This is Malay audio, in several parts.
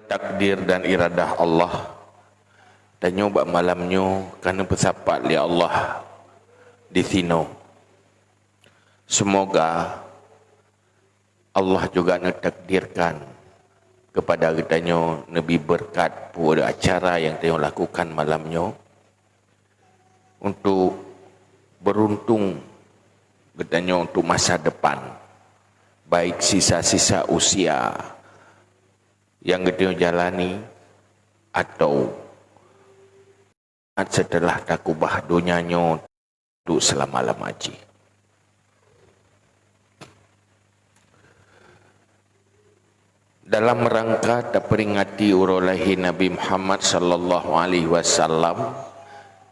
takdir dan iradah Allah. Dan nyoba malamnya kerana bersapat li Allah di sini. Semoga Allah juga mentakdirkan kepada kitanya lebih berkat pada acara yang kita lakukan malamnya untuk beruntung kitanya untuk masa depan, baik sisa-sisa usia yang kita jalani atau setelah takubah dunianya untuk selama-lama haji. Dalam rangka terperingati urulahi Nabi Muhammad sallallahu alaihi wasallam,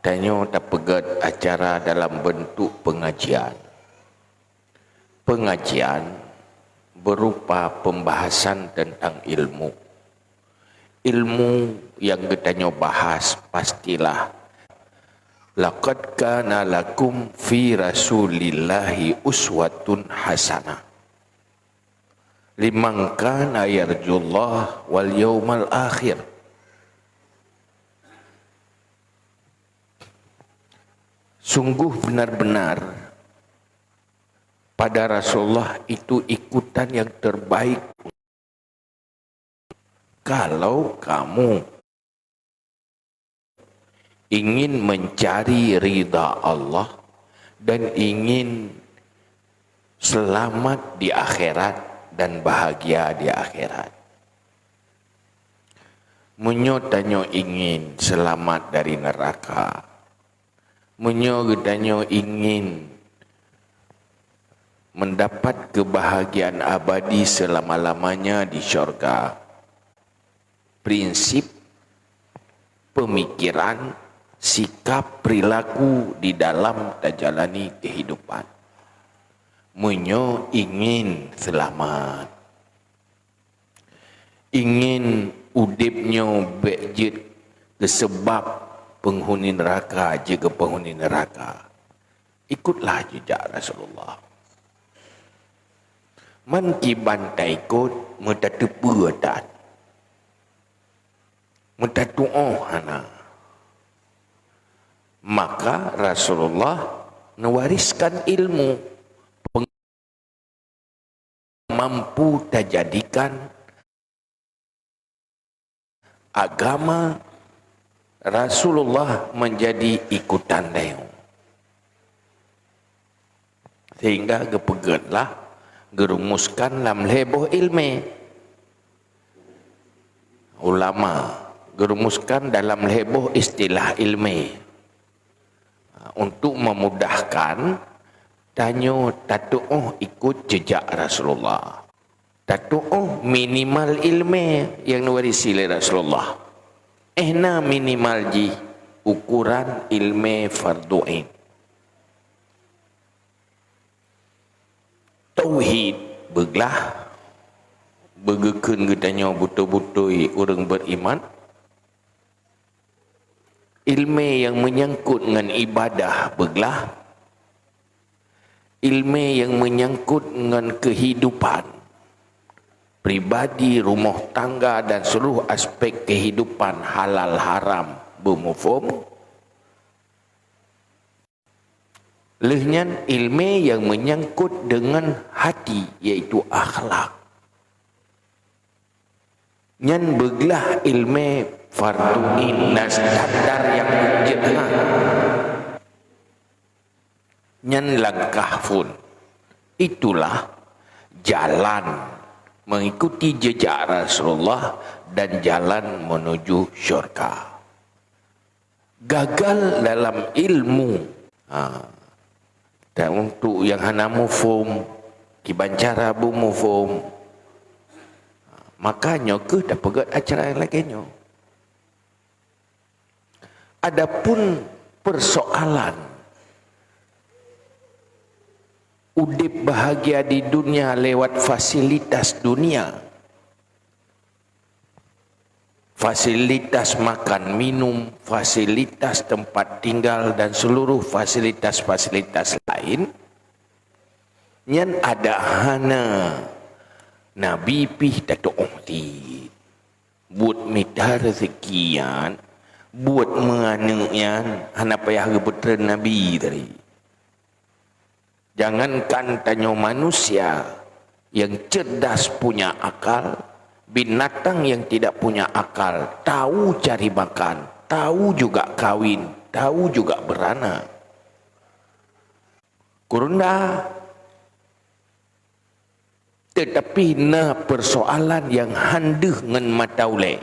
tanya terpegat acara dalam bentuk pengajian. Pengajian berupa pembahasan tentang ilmu. Ilmu yang kita bahas pastilah laqad kana lakum fi rasulillahi uswatun hasanah liman kana yarjullah wal yawmal akhir. Sungguh benar-benar pada Rasulullah itu ikutan yang terbaik kalau kamu ingin mencari ridha Allah dan ingin selamat di akhirat dan bahagia di akhirat. Menyotanyo ingin selamat dari neraka. Menyotanyo ingin mendapat kebahagiaan abadi selama-lamanya di syurga. Prinsip, pemikiran, sikap, perilaku di dalam menjalani kehidupan. Munyo ingin selamat, ingin udipnya bejit kesebab penghuni neraka juga penghuni neraka. Ikutlah jejak Rasulullah. Man ki bantai ikut mutatepu adat. Mutatu'oh hana. Maka Rasulullah mewariskan ilmu mampu terjadikan agama Rasulullah menjadi ikutan dia. Sehingga kepegatlah gerumuskan dalam heboh ilmu. Ulama gerumuskan dalam heboh istilah ilmu untuk memudahkan tanyo tatu'uh ikut jejak Rasulullah. Tatu'uh minimal ilmu yang diwarisi oleh Rasulullah. Na minimal ji ukuran ilmu fardu'in. Tauhid beglah begekeun getanya betul-betul orang beriman. Ilmu yang menyangkut dengan ibadah beglah. Ilmu yang menyangkut dengan kehidupan pribadi, rumah tangga dan seluruh aspek kehidupan halal haram bermufhum. Lehnya ilmu yang menyangkut dengan hati iaitu akhlak. Nyan beglah ilmu fardu'in dan standar yang berjihad. Nyan langkah pun itulah jalan mengikuti jejak Rasulullah dan jalan menuju syurga. Gagal dalam ilmu dan untuk yang hana mufhum kibancara bu mufhum, makanya ke dah pegat acara yang lainnya. Adapun persoalan udip bahagia di dunia lewat fasilitas dunia, fasilitas makan minum, fasilitas tempat tinggal dan seluruh fasilitas-fasilitas lain yang ada hana Nabi pih datuk ti buat minta rezekian, buat menganaknya, anak payah putra Nabi tadi. Jangankan tanya manusia yang cerdas punya akal, binatang yang tidak punya akal, tahu cari makan, tahu juga kawin, tahu juga beranak. Kurunda. Tetapi na persoalan yang handeh ngan mataule.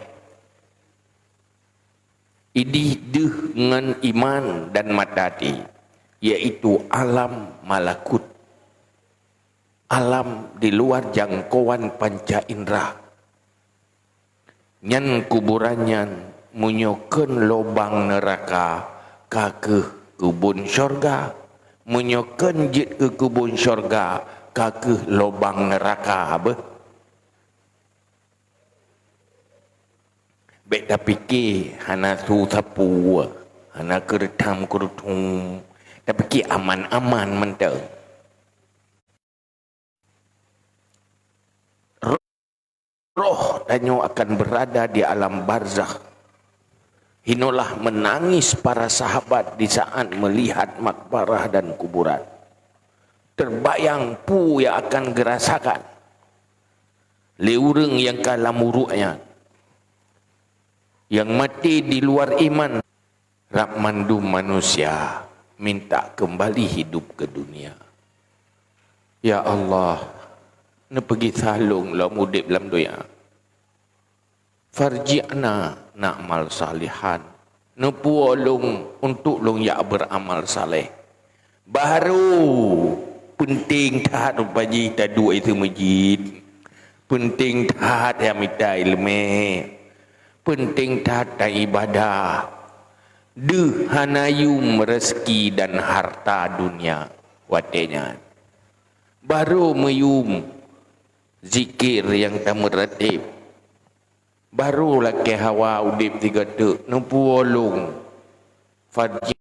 Idih deh ngan iman dan matati, yaitu alam malakut. Alam di luar jangkauan panca indera. Nyan kuburannya munyokeun lobang neraka ka ke kubun syurga, munyokeun jit ke kubun syurga ka ke lobang neraka be. Bek dah fikir hana su sapu, hana keretam kerutung, dah fikir aman-aman mentang. Roh danyo akan berada di alam barzakh. Hinolah menangis para sahabat di saat melihat makbarah dan kuburan. Terbayang pu yang akan gerasakan. Leureng yang kalah muruknya, yang mati di luar iman, rak mandu manusia minta kembali hidup ke dunia. Ya Allah, na pergi salung lah mudib dalam dunia. Farji'na na'mal salihan. Na puolong untuk long ya beramal saleh. Baru penting tahat upaji tadu itu masjid. Penting tahat yang minta ilmu. Penting tahat ibadah. Deh hanayum rezeki dan harta dunia watenya. Baru meyum zikir yang tak meratib. Barulah ke hawa udip tiga tu numpu olong fajr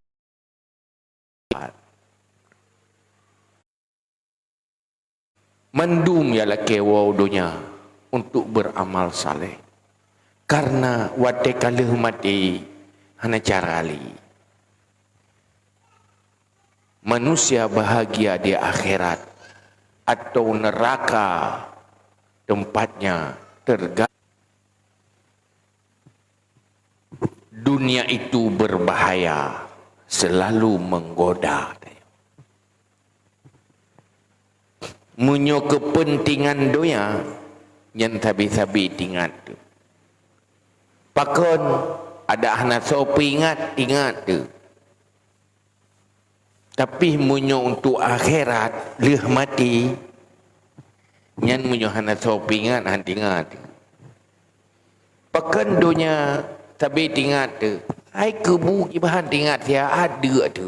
mendum ya la ke dunia untuk beramal saleh. Karena wate kali mati hana cara ali. Manusia bahagia di akhirat atau neraka tempatnya tergantung. Dunia itu berbahaya, selalu menggoda. Munyo kepentingan doya yang tabi-tabi tingat tu. Pakon ada anak sopi ingat tu. Tapi munyo untuk akhirat leh mati, nyan munyo anak sopi ingat. Pakon donya tapi tingat tu, ai kebu ibahan tingat dia ada tu.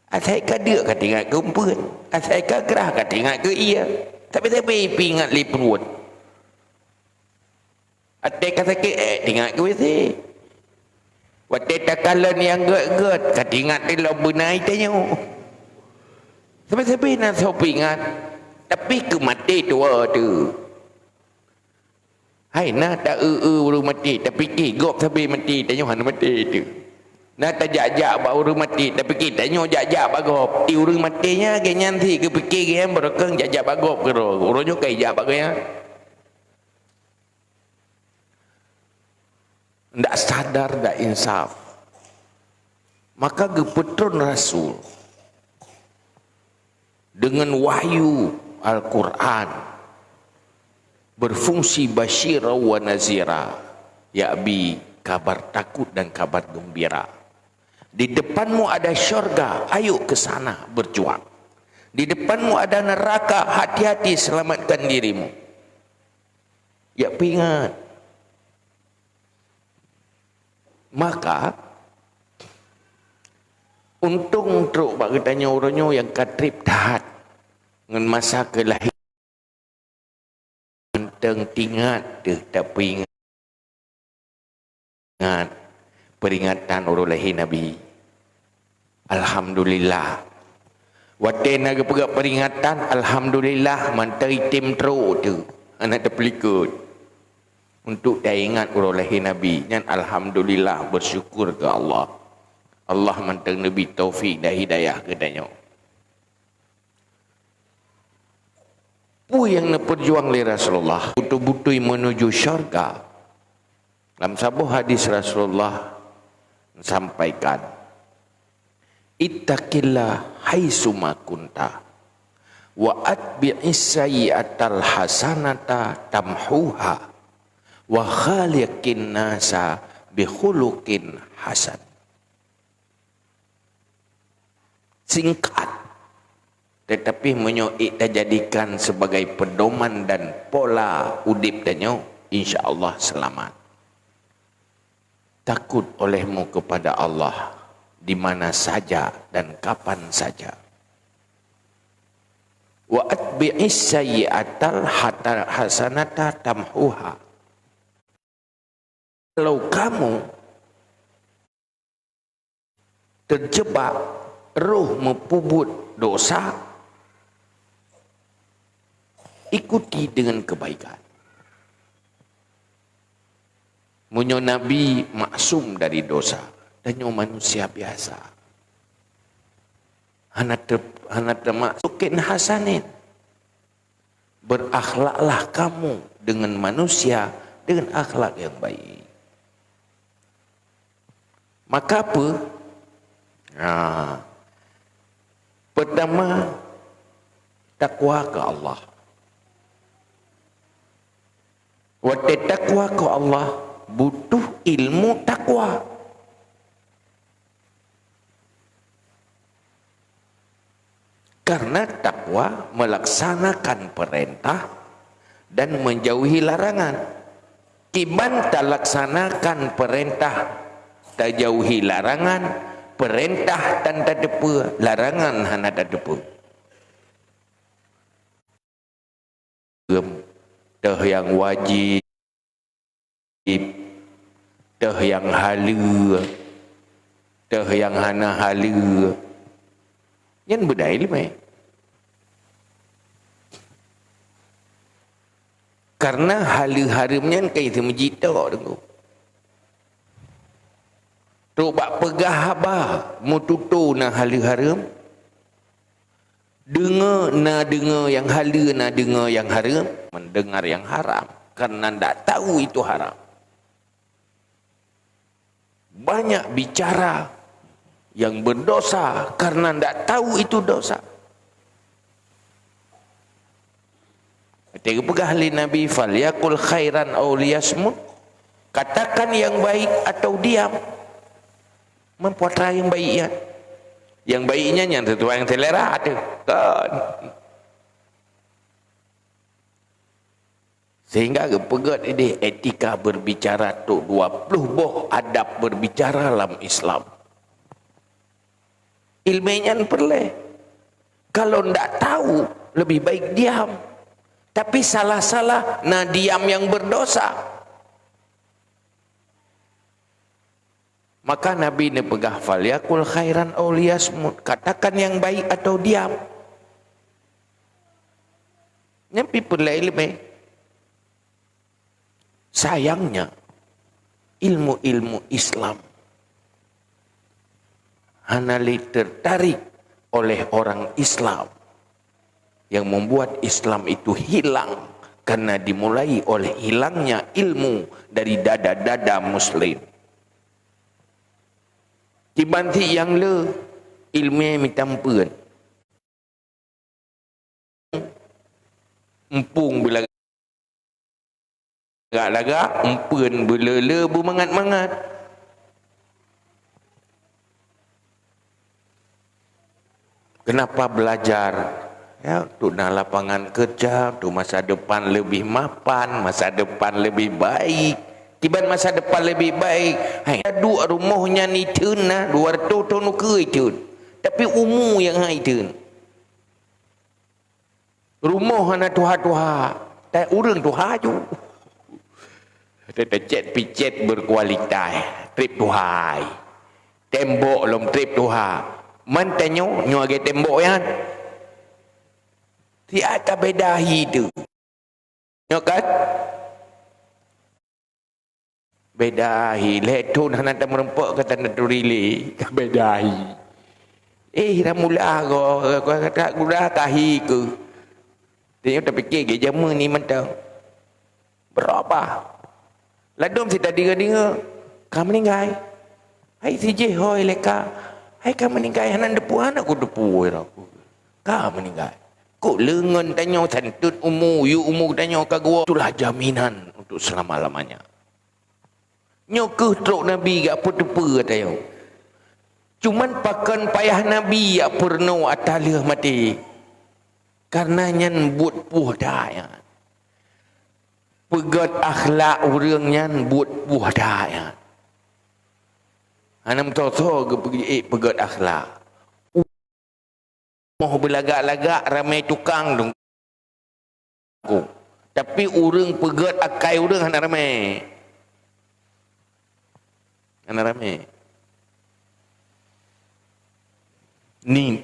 Asai kada ka tingat ke umpun, asai ka gerah ka tingat ke iya. Tapi pingat li perut. Ate ka sakit tingat ke WC. Wate takalan yang get ka tingat di lo benai tanyo. Tapi nak sopingat, tapi ke mati tua tu. Hai na tak baru mati tapi gop sampai mati tanya han mati tu. Na tak jajak baru mati tapi kita tanya jajak bagop. Ti urang matinya ke nyanti ke fikir ke berekeng jajak bagop ke ro. Uronyo kai jak bagaya. Ndak sadar ndak insaf. Maka gepetron Rasul dengan wahyu Al-Quran berfungsi basyira wa nazira, yakni kabar takut dan kabar gembira. Di depanmu ada syurga, ayo ke sana berjuang. Di depanmu ada neraka, hati-hati selamatkan dirimu. Ya ingat. Maka untung truk bagi tanya orangnya yang katrip tahat dengan masa kelahiran. Teng tingat deh tapi ingat peringatan orang lahir Nabi. Alhamdulillah. Wate naga pegak peringatan alhamdulillah mantai tim teruk tu anak terpelikut. untuk diingat oleh Nabi. Dan alhamdulillah bersyukur ke Allah. Allah mentang Nabi taufik dan hidayah kedanya. Pu yang nak perjuang li Rasulullah betul-betul menuju syurga. Dalam sebuah hadis Rasulullah sampaikan, ittaqillah haitsuma kunta wa atbi'is sayyi'atal hasanata tamhuha wa khaliqin nasa bi khuluqin hasan. Singkat tetapi menyoik dan jadikan sebagai pedoman dan pola udip danyo, insya-Allah selamat. Takut olehmu kepada Allah di mana saja dan kapan saja. Wa atbi'is sayyi'atal hasanata tamhuha. Kalau kamu terjebak roh mempubut dosa, ikuti dengan kebaikan. Munyo Nabi maksum dari dosa, danyo manusia biasa. Anak termasukin hasanin. Berakhlaklah kamu dengan manusia dengan akhlak yang baik. Maka apa? Pertama, takwa ke Allah. Waktu takwa ke Allah butuh ilmu takwa. Karena takwa melaksanakan perintah dan menjauhi larangan. Kiban tak laksanakan perintah, tak jauhi larangan, perintah dan tak depa, larangan hana tak depa. Teh yang wajib, teh yang hala, teh yang hana hala. Yang beda ilmu. Karena hala-haramnya kaita menjita dengu. Tu bak pegah abah mututu na hala-haram. Dengar yang hala, na dengar yang haram, mendengar yang haram karena ndak tahu itu haram. Banyak bicara yang berdosa karena ndak tahu itu dosa. Ketika pegah li Nabi falyakul khairan aw liyasmut, katakan yang baik atau diam. Mempuatra yang baiknya. Yang baiknya yang sesuai yang selera ada. Kan. Sehingga pegat ini etika berbicara tu 20 boh adab berbicara dalam Islam. Ilmunya perlu. Kalau ndak tahu lebih baik diam. Tapi salah-salah nah diam yang berdosa. Maka Nabi ni pegah falyakul khairan aw liyasmut, katakan yang baik atau diam. Nyampi perlu ilmu. Sayangnya ilmu-ilmu Islam hanya tertarik oleh orang Islam yang membuat Islam itu hilang karena dimulai oleh hilangnya ilmu dari dada-dada Muslim. Dibanti yang le ilmu yang mitampuan empung bila lagak empun belele bermangat-mangat. Kenapa belajar? Ya, untuk nak lapangan kerja, untuk masa depan lebih mapan, masa depan lebih baik. Tiba masa depan lebih baik. Hai, dua rumahnya ni tun nah, 200 tahun ke itu. Tapi umur yang hai tun. Rumah hana tuha-tuha, tak urang tuha ju. Cet picet berkualitas, trip tuhai. Tembok lom trip tuha. Mantanyo nyuage tembok yan. Tiada beda hidup. Ya kan? Bedahi. Letun hana tak merempak kata nak turile. Bedahi. Dah mula kau kata dah tahi ke. Dia tak fikir ke jama ni mentang. Berapa? Ladum si tadi dengar. Kamu meninggal. Hai si je hoi leka. Hai kamu meninggal hanan depu anak aku depu aku. Kamu meninggal. Kok lengan tanya santut umur tanya ke gua. Itulah jaminan untuk selama-lamanya. Nyokeh truk Nabi gak apa-apa kata yo. Cuman pakan payah Nabi ya purno atalih mati. Karena nyan buat puh daya. Pegat akhlak orang nyan buat puh daya. Anam tahu ke pergi pegat akhlak. Mau belagak-lagak ramai tukang dong. Tapi orang pegat akai orang hana ramai. Hana ramai. Ni.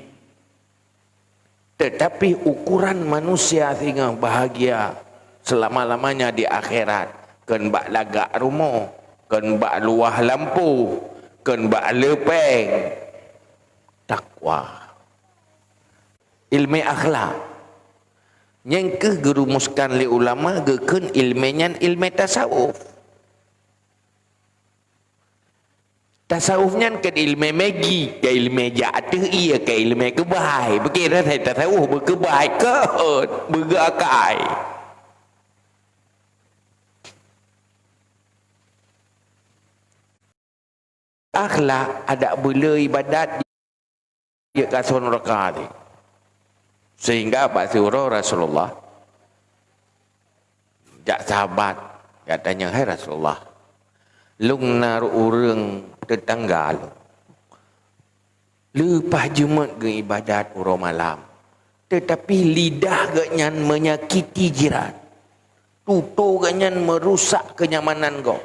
Tetapi ukuran manusia sehingga bahagia selama-lamanya di akhirat. Kan bak lagak rumah. Kan bak luah lampu. Kan bak lepeng. Takwa. Ilmu akhlak. Yang ke gerumuskan oleh ulama geken ilmunya ilmu tasawuf. Tasawufnya ke ilmu magi, ke ilmu jatuh iya ke ilmu kebaik. Berkira saya tasawuf berkebaik ke bergakai. Akhlak ada bela ibadat dia kasun rakaat. Sehingga Pak Surah Rasulullah jak sahabat katanya, hai Rasulullah, lung naruh orang tetangga lu lepas Jumat ke ibadat urang malam, tetapi lidah ganyan menyakiti jiran, tutur ganyan merusak kenyamanan kau,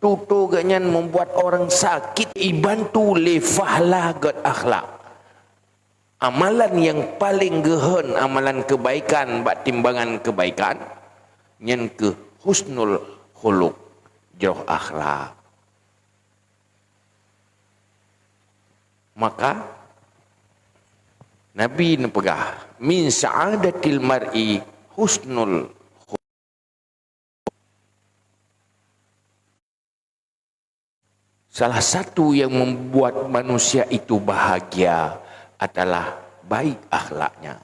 tutur ganyan membuat orang sakit, ibantu lefahlah god akhlak. Amalan yang paling gehen, amalan kebaikan, bak timbangan kebaikan, yang ke husnul khuluq, jauh akhlak. Maka Nabi nepegah min sa'adatil mar'i husnul khuluq. Salah satu yang membuat manusia itu bahagia adalah baik akhlaknya.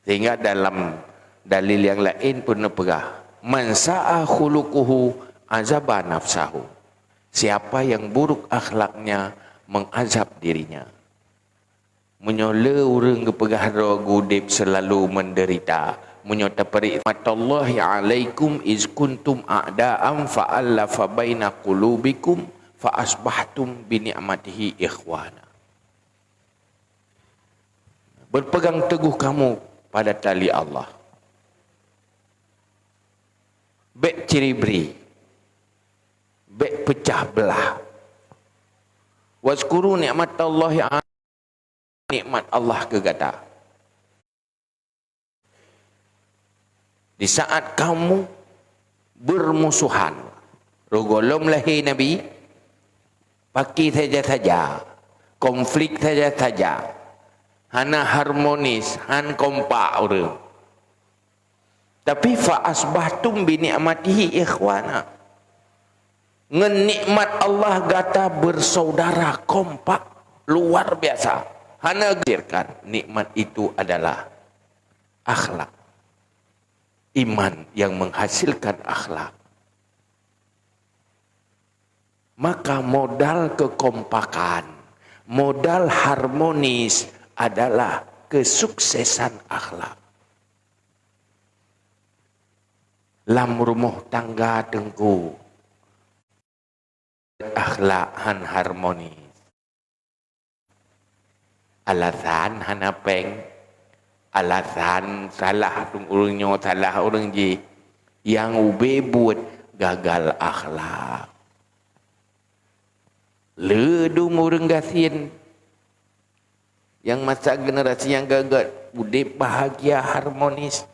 Sehingga dalam dalil yang lain pun nepegah man sa'a khuluquhu azaba nafsahu. Siapa yang buruk akhlaknya mengazab dirinya. Menyola orang kepegah gudip selalu menderita. Menyota perik matallahi alaikum iz kuntum a'da'am fa'allafa baina qulubikum fa asbahtum bi ni'matihi ikhwana. Berpegang teguh kamu pada tali Allah. Bek ciribri. Bek pecah belah. Wazkuru ni'matallahi nikmat Allah kegata. Di saat kamu bermusuhan, rogolom lahir Nabi, paki saja-saja, konflik saja-saja, hana harmonis, han kompak orang. Tapi fa asbahtum bi ni'matihi ikhwana. Ngen nikmat Allah gata bersaudara kompak luar biasa. Hana gerkan nikmat itu adalah akhlak. Iman yang menghasilkan akhlak. Maka modal kekompakan, modal harmonis adalah kesuksesan akhlak. Lam rumah tangga tengku, akhlak han harmonis. Alasan han apeng, alasan salah orangnya salah orang je, yang ube buat gagal akhlak. Ledum orang gasin yang masa generasi yang gagal udip bahagia harmonis.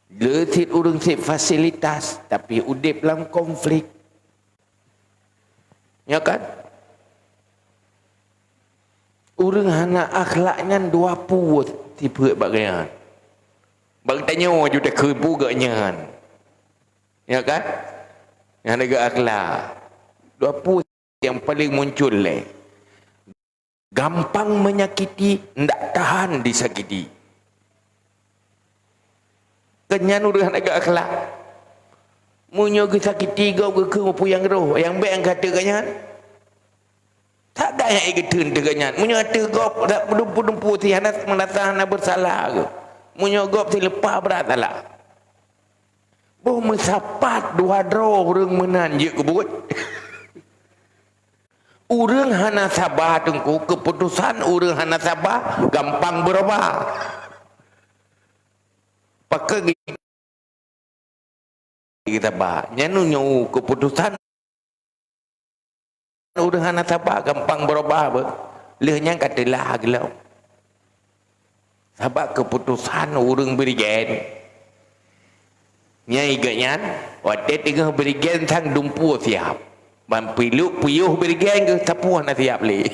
Letit urang sip fasilitas tapi udip dalam konflik. Ya kan? Urang hana akhlaknya 20 tipe bagian. Bang tanya juga kebu gaknya. Ya kan? Yang ada akhlak. 20 yang paling muncul leh. Gampang menyakiti, ndak tahan disakiti. Kenyan urang agak akhlak. Munyo ke sakiti kau ke puyang roh. Yang baik yang kata kenyan. Tak ada yang ikutun tu kenyan. Munyo kata kau tak pedumpu-dumpu si anak mendatang nak bersalah ke. Munyo kau si lepas berat lah. Boh mesapat dua roh urang menan je kebut. Urang hana sabar tengku keputusan urang hana sabar gampang berubah. Pakai kita bah nyanyu keputusan urang hana sabar gampang berubah apa lehnya katalah gelau sabar keputusan urang berigen nyai ganyan wate tengah berigen sang dumpu siap ban piluk puyuh berigen ke tapuh na siap le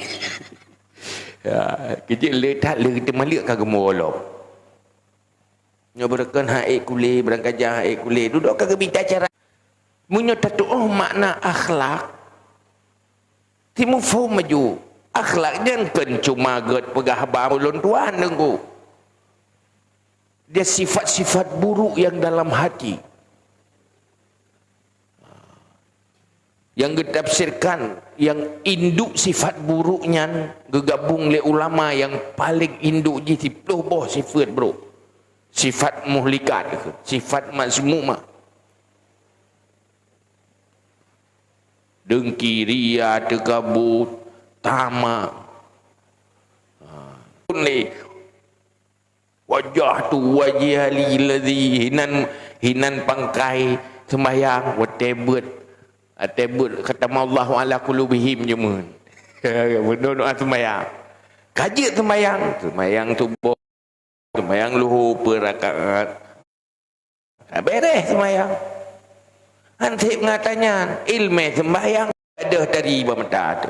ya kecil le tak le kita malik ka gemolop nyo berkan haik kule berangkajah haik kule duduk kagak bita cara munyo tatu oh makna akhlak timu fo maju akhlaknya kan cuma get pegah baru lon tuan nengku dia sifat-sifat buruk yang dalam hati yang ditafsirkan yang induk sifat buruknya gegabung le ulama yang paling induk ji 10 boh sifat buruk. Sifat muhlikat, sifat mazmumah. Dengki, ria, tegabut, tamak. Wajah tu wajah li ladhi hinan pangkai sembahyang watebut kata Allah ala qulubihim jumun. Berdoa sembahyang. Kaji sembahyang tubuh sembahyang luhur perakaat beres sembahyang hansip ngatanya ilmu sembahyang ada dari bamata tu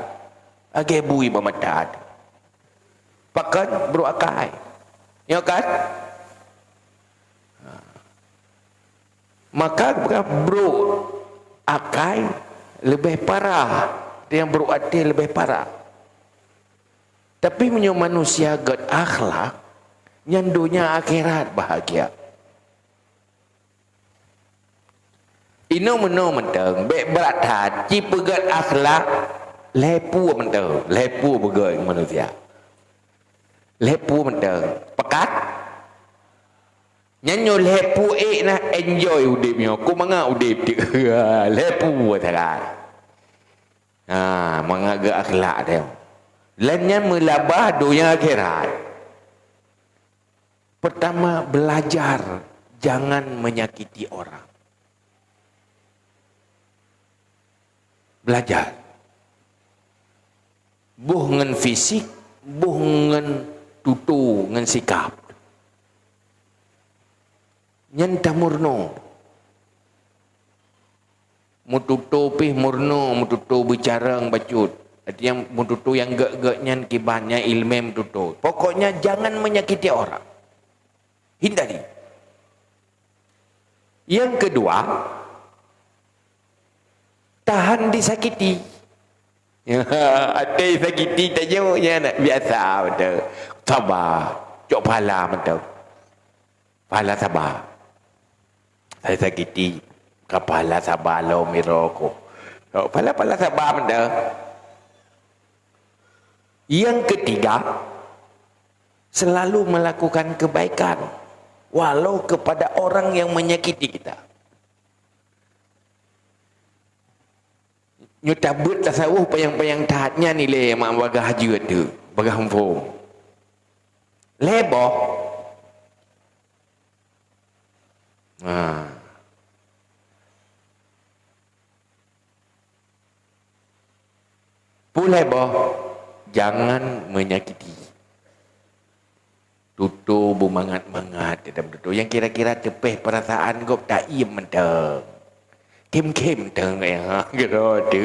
age bui bamata tu pakan beruakai ya kan maka bro akai lebih parah yang beruati lebih parah tapi punya manusia gad akhlak nyandunya akhirat bahagia. Ino meno menteng, bek berat hati pegat akhlak, lepu menteng, lepu begai manusia. Lepu menteng, pekat. Nyanyo lepu nak enjoy udipnya, ku manga udip dia, lepu sangat. Mengaga akhlak dia. Lainnya melabah dunia akhirat. Pertama, belajar jangan menyakiti orang. Belajar. Buh ngen fisik, buh ngen tutu, ngen sikap. Nyenta murno. Mututu pih murno, mututu bicara bacut. Artinya mututu yang gak-gaknya kibannya ilmu mututu. Pokoknya jangan menyakiti orang. Hindari. Yang kedua, tahan disakiti. Ada sakiti tak jauh nak biasa betul. Sabar, cok pahala betul. Pahala sabar. Saya sakiti, kepala sabar lo miroko. Pahala sabar betul. Yang ketiga, selalu melakukan kebaikan. Walau kepada orang yang menyakiti kita. Nyutabut tasawuf payang-payang tahatnya nilai mak bagah haji tu, bagah hukum. Leboh. Puleboh jangan menyakiti. tutur bermangat-mangat dalam tutur yang kira-kira tepeh perasaan gop tak iem menteng kem-kem teng ya gitu tu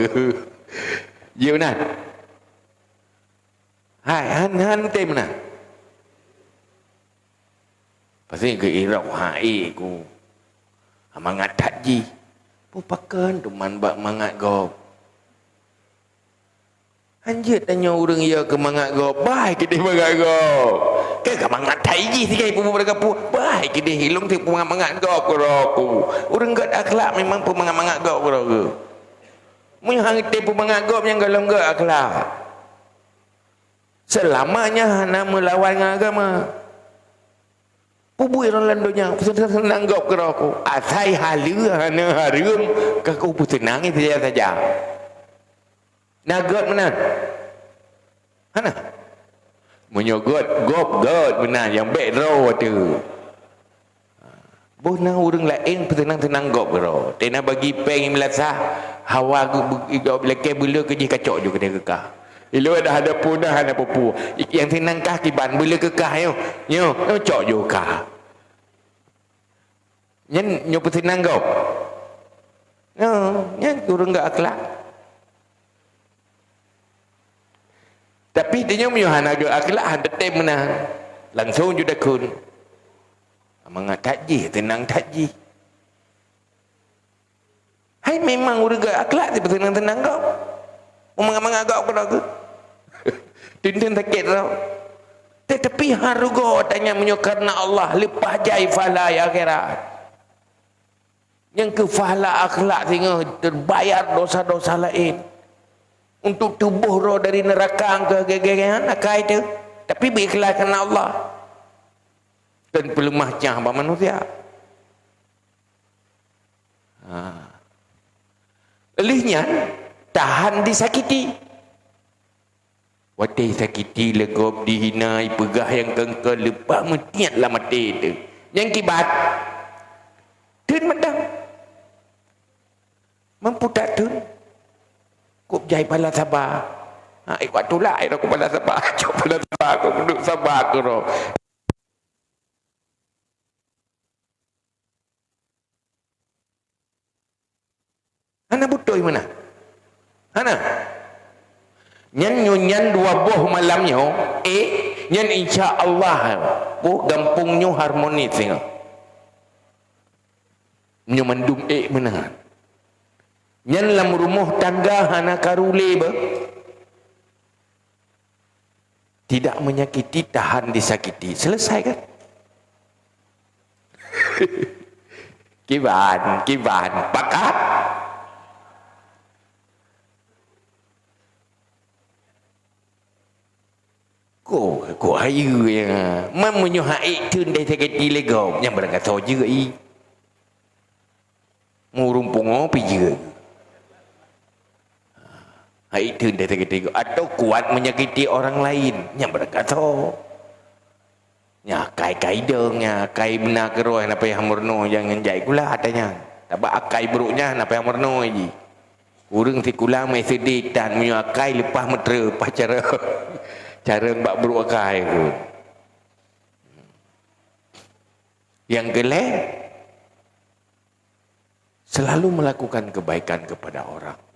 you nah hai han tem nah pasti ke irau hai ku mangat takji pupakan tuman bak mangat gop anjir tanya orang ya ke mangat gop baik ke dia mangat gop ke mangat taiji sikai pu mereka pu baik ke dia hilung ti mangat gop ku orang gak akhlak memang pu mangat gop ku mun hang ti pu mangat gop yang galem gak akhlak selamanya hana melawan agama pubui orang landonya senang gop ku asai halu hana harum ke ku pu senang itu saja nagot mana? Hana? Menyogot gop god benar yang back row tu. Bona orang lain tenang-tenang gop ro. Tena bagi peng melasa hawa gop leke bulu ke je kacok juga dia kekah. Ilo dah ada punah ada pupu. Yang tenang kah kiban bulu kekah yo. Yo cok juga. Nyen nyo tenang gop. No, nyen orang enggak akhlak. Tapi dia menyuhan agak akhlak ada tem menang langsung juga kun mangat takji tenang takji hai memang udah agak akhlak tapi tenang-tenang kau mangat-mangat kau ke tintin sakit kau tetapi harugo tanya karena Allah lepas jai fala ya akhirat yang ke fala akhlak sehingga terbayar dosa-dosa lain untuk tubuh roh dari neraka ke gegeran akai itu tapi berikhlas kerana Allah dan pelemahnya hamba manusia elihnya tahan disakiti watai sakiti legop dihinai pegah yang kengkal lepas metiatlah mati itu yang kibat tun medang mampu tak tun kop jai pala sabar. Waktu lah aku pala sabar. Cok pala sabar aku duduk sabar aku roh. Hana butuh mana? Hana. Nyan dua buah malamnya. Nyan insya Allah. Gampungnya harmonis. Nyan mendung mana? Yang dalam rumah tangga hana karule ba tidak menyakiti tahan disakiti selesai kan kiban pakat ko ayu ya mamunyo hai tun dai sakiti legom yang berkata juga i murumpung ngopi juga itu dia ketiga atau kuat menyakiti orang lain yang berkata nya kai dengnya kai benar keroh apa yang murno jangan jai kula adanya tapi akai buruknya apa yang murno ji urang ti kula mai sedih dan menyo akai lepas metre pacara cara mbak buruk akai tu yang geleh selalu melakukan kebaikan kepada orang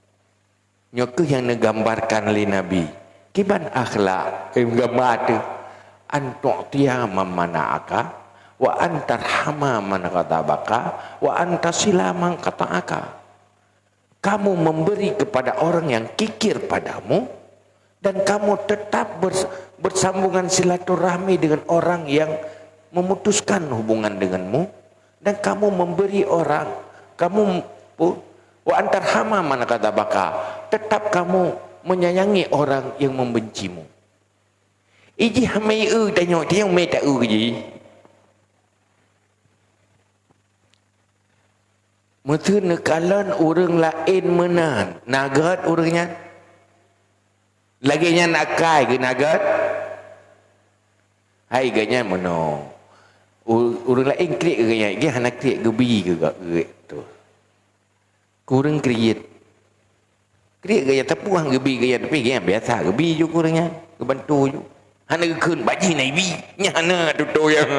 nyokeh yang digambarkan oleh Nabi kiban akhlak gambar tu antu'tiya mamana'aka wa antarhama man qatabaka wa antasila man qata'aka kamu memberi kepada orang yang kikir padamu dan kamu tetap bersambungan silaturahmi dengan orang yang memutuskan hubungan denganmu dan kamu memberi orang kamu wa antarhama man qatabaka tetap kamu menyayangi orang yang membencimu. Iji hamai tanya dia yang mai tak ji. Mesti nekalan orang lain menan nagat orangnya. Laginya nak kai ke nagat. Hai ganya mono. Orang lain klik ke ganya, dia hendak klik gebi ke tu. Kurang kreat. Krik gaya tepuang gebi gaya tapi gaya biasa gebi je kurangnya kebantu je Hana keun baji Nabi. Nyana tu yang.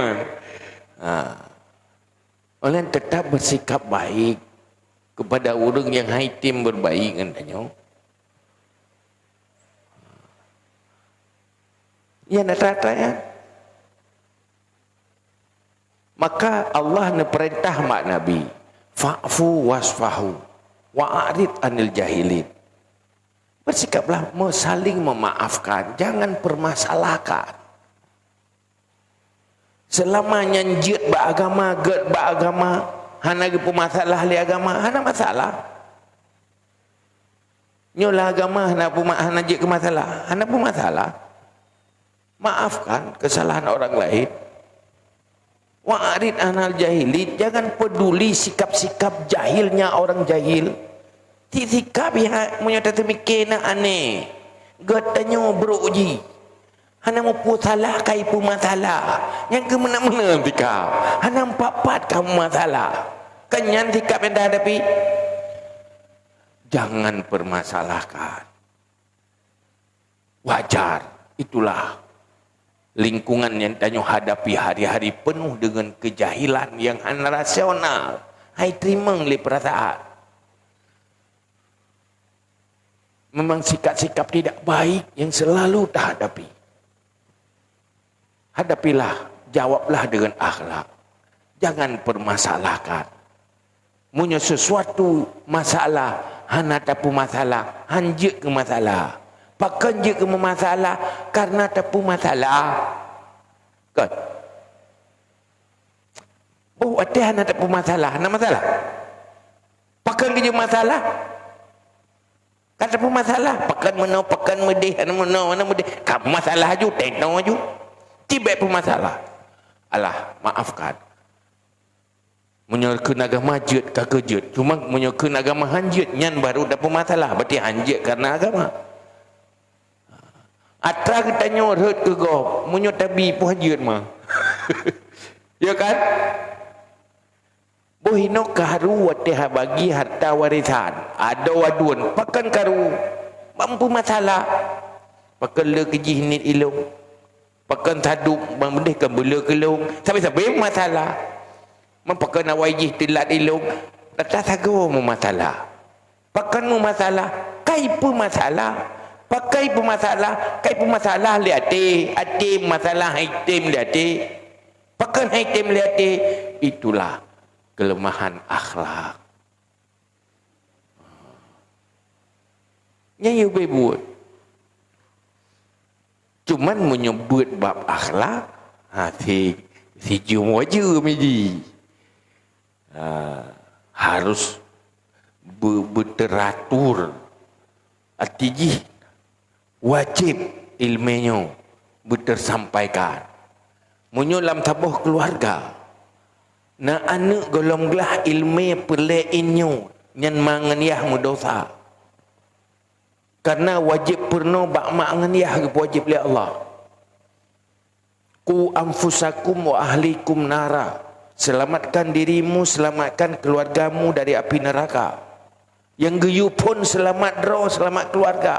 Oleh tetap bersikap baik kepada orang yang haitim berbaik katanya. Ya rata ya. Maka Allah ne perintah mak Nabi, fa'fu wasfahu wa'arid anil jahilin. Bersikaplah saling memaafkan, jangan permasalahkan. Selama nyanjit beragama, ged beragama, hana ge masalah li agama, hana masalah. Nyolah agama hana jit ke masalah, hana pun masalah. Maafkan kesalahan orang lain. Wa'arid anal jahilin, jangan peduli sikap-sikap jahilnya orang jahil. Sikap ya menyata mikir na aneh. Gatanya beruji. Hana mau salah kai pu masalah. Yang ke mana-mana tikau. Hana empat kamu masalah. Kenyan sikap yang dah hadapi. Jangan permasalahkan. Wajar. Itulah lingkungan yang tanyo hadapi hari-hari penuh dengan kejahilan yang hana rasional. Hai terima li perasaan. Memang sikap-sikap tidak baik yang selalu dah hadapi. Hadapilah, jawablah dengan akhlak. Jangan permasalahkan. Punya sesuatu masalah, hana tapu masalah, hanjik ke masalah. Pakan je ke masalah karena tapu masalah. Kan? Oh, ada hana tapu masalah, hana masalah. Pakan je masalah. Kata pun masalah, pakan medih, mana medih. Kamu masalah aju, tentang aju. Tiba pun masalah. Alah, maafkan. Menyokun agama jut, kagak jut. Cuma menyokun agama hanjut, nyan baru dapat masalah. Berarti hanjut karena agama. Atra kita nyorot ke kau, menyok tabi pun hanjut mah. Ya kan? Bohino karu watih bagi harta warisan. Ada wadun, pakan karu. Mampu masalah. Pakan le kejihnit ilung. Pakan taduk, membendih ke bela kelung. Sampai-sampai masalah. Mempakan awajih tilat ilung. Tak sago mu masalah. Pakan mu masalah. Kai pun masalah. Pakai pun masalah. Kai pun masalah liati. Ati masalah item liati. Pakan item liati. Itulah kelemahan akhlak. Yang you buat. Cuman menyebut bab akhlak, si jum wajib meji. Harus berteratur. Artinya wajib ilmunya bertersampaikan. Menyolam tabuh keluarga. Na anak golonglah ilmu perlainnya nyan mangan yah mudosa. Karena wajib purno bak mangan yah wajib li Allah. Ku anfusakum wa ahlikum nara. Selamatkan dirimu, selamatkan keluargamu dari api neraka. Yang geyu pun selamat draw, selamat keluarga.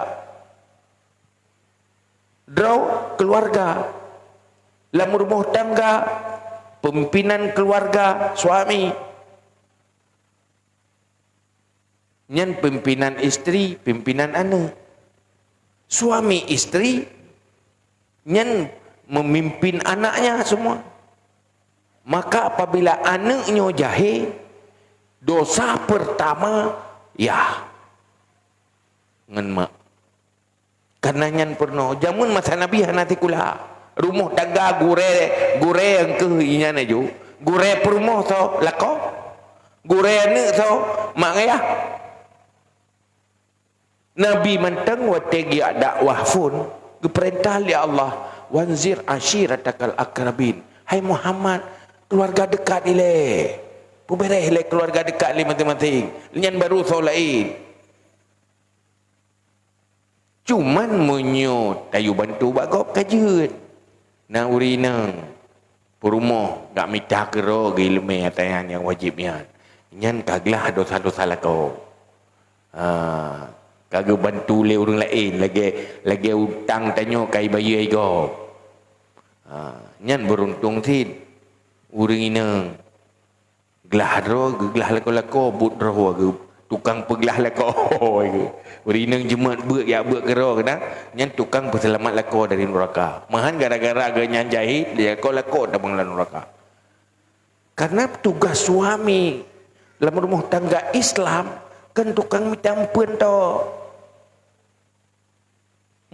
Draw keluarga. Lam rumah tangga, pimpinan keluarga, suami. Nyan pimpinan istri, pimpinan anak. Suami istri, nyan memimpin anaknya semua. Maka apabila anaknya jahil, dosa pertama, ya, ngenmak. Karena nyan pernah, jamun masa Nabi hanati kula. Rumah tangga gure yang ke inya naju. Gure perumah so lako. Gure ni so mak ayah. Nabi mentang wategi dakwah pun diperintah oleh Allah, wanzir ashiratakal akrabin. Hai Muhammad, keluarga dekat ile. Pubereh ile keluarga dekat ile masing-masing. Nyan baru so lain. Cuman munyo tayu bantu bagok kajut. Na urina perumah gak minta kero gilme atayan yang wajibnya. Nyan kaglah dosa-dosa lako. Kagak bantu le orang lain lagi utang tanyo kai bayi ai go. Nyan beruntung tid urang ina gelah ro gelah lako-lako but ro tukang peglah lako urang ina jemat beuk ya beuk gero kana nyan tukang peselamat lako dari neraka. Mahan gara-gara ge nyan jahit dia lako dah bangla neraka. Karena tugas suami dalam rumah tangga Islam kan tukang minta ampun to.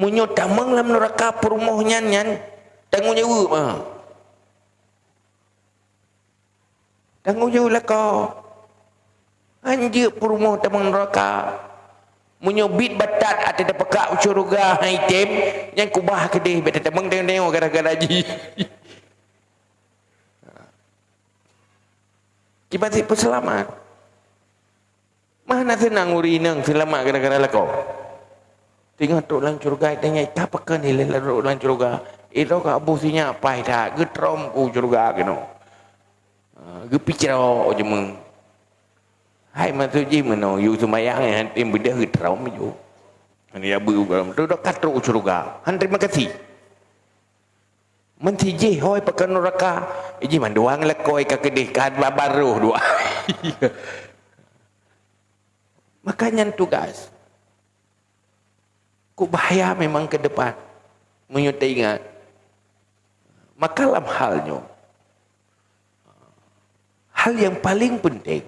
Munyo tamang dalam neraka perumahnya nyan tanggungjawab tanggungjawab lah kau anjir perumah tamang neraka munyo bit batat ada dah pekak syurga item yang kubah kedih betul tamang tengok gara-gara ji kibat si peselamat mana senang urinang selamat gara-gara lah kau tinggal tu lang syurga tanya apa kan ni lang syurga itu ka abusinya apa dah getrom ku syurga keno gepicro je meng hai masuk ji meno yu sembayang yang tim beda getrom ju ani abu tu dak katru syurga han terima kasih menti je hoi pakan neraka ji manduang lekoi ka kedih kan baru dua makanya tugas ku bahaya memang ke depan menyutai ingat makalam halnya hal yang paling penting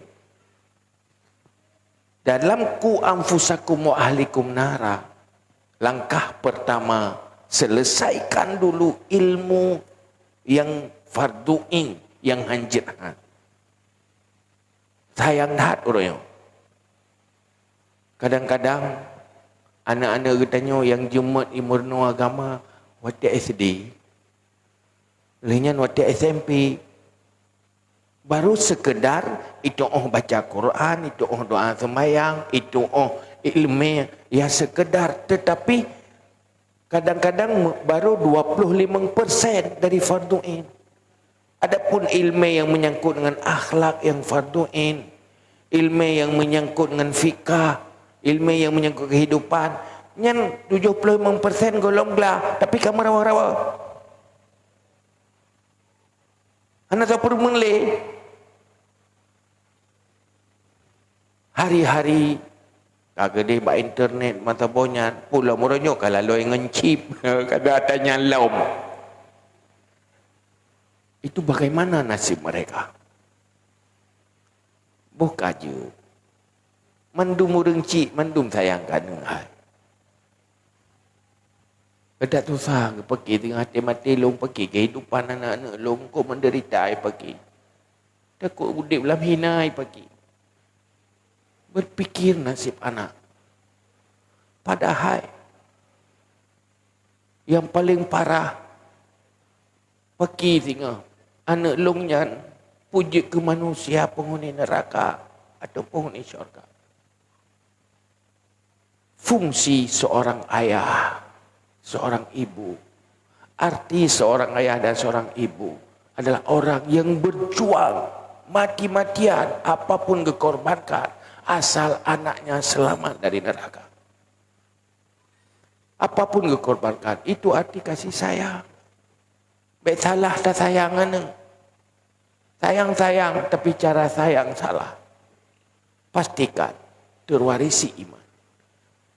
dalam ku anfusakum wa ahlikum nara langkah pertama selesaikan dulu ilmu yang fardu ain yang hanjit sayang dah orangnya kadang-kadang anak-anak katanya yang jemat imurno agama waktu SD lainnya waktu SMP baru sekedar itu baca Quran, itu doa sembahyang, itu ilmu ya sekedar tetapi kadang-kadang baru 25% dari fardu ain. Adapun ilmu yang menyangkut dengan akhlak yang fardu ain, ilmu yang menyangkut dengan fikah, ilmu yang menyangkut kehidupan, nyan 75% golong belah, tapi kamu rawa-rawa. Anak tak perlu mengelih. Hari-hari kagak deh ba internet mata bonyat pulau muronyo kalau lo yang ngencip kada tanya lom. Itu bagaimana nasib mereka? Buka je. Mandum urang cik, mandum sayangkan hai. Kada susah pergi tengah mati long pergi kehidupan anak-anak long ko menderita ai pergi. Takut udip dalam hina ai pergi. Berpikir nasib anak. Padahal yang paling parah pergi tengah anak long nyan puji ke manusia penghuni neraka atau penghuni syurga. Fungsi seorang ayah, seorang ibu, arti seorang ayah dan seorang ibu adalah orang yang berjuang mati-matian apapun dikorbankan asal anaknya selamat dari neraka. Apapun dikorbankan itu arti kasih sayang. Baik salah tak sayangan. Sayang-sayang tapi cara sayang salah. Pastikan terwarisi iman.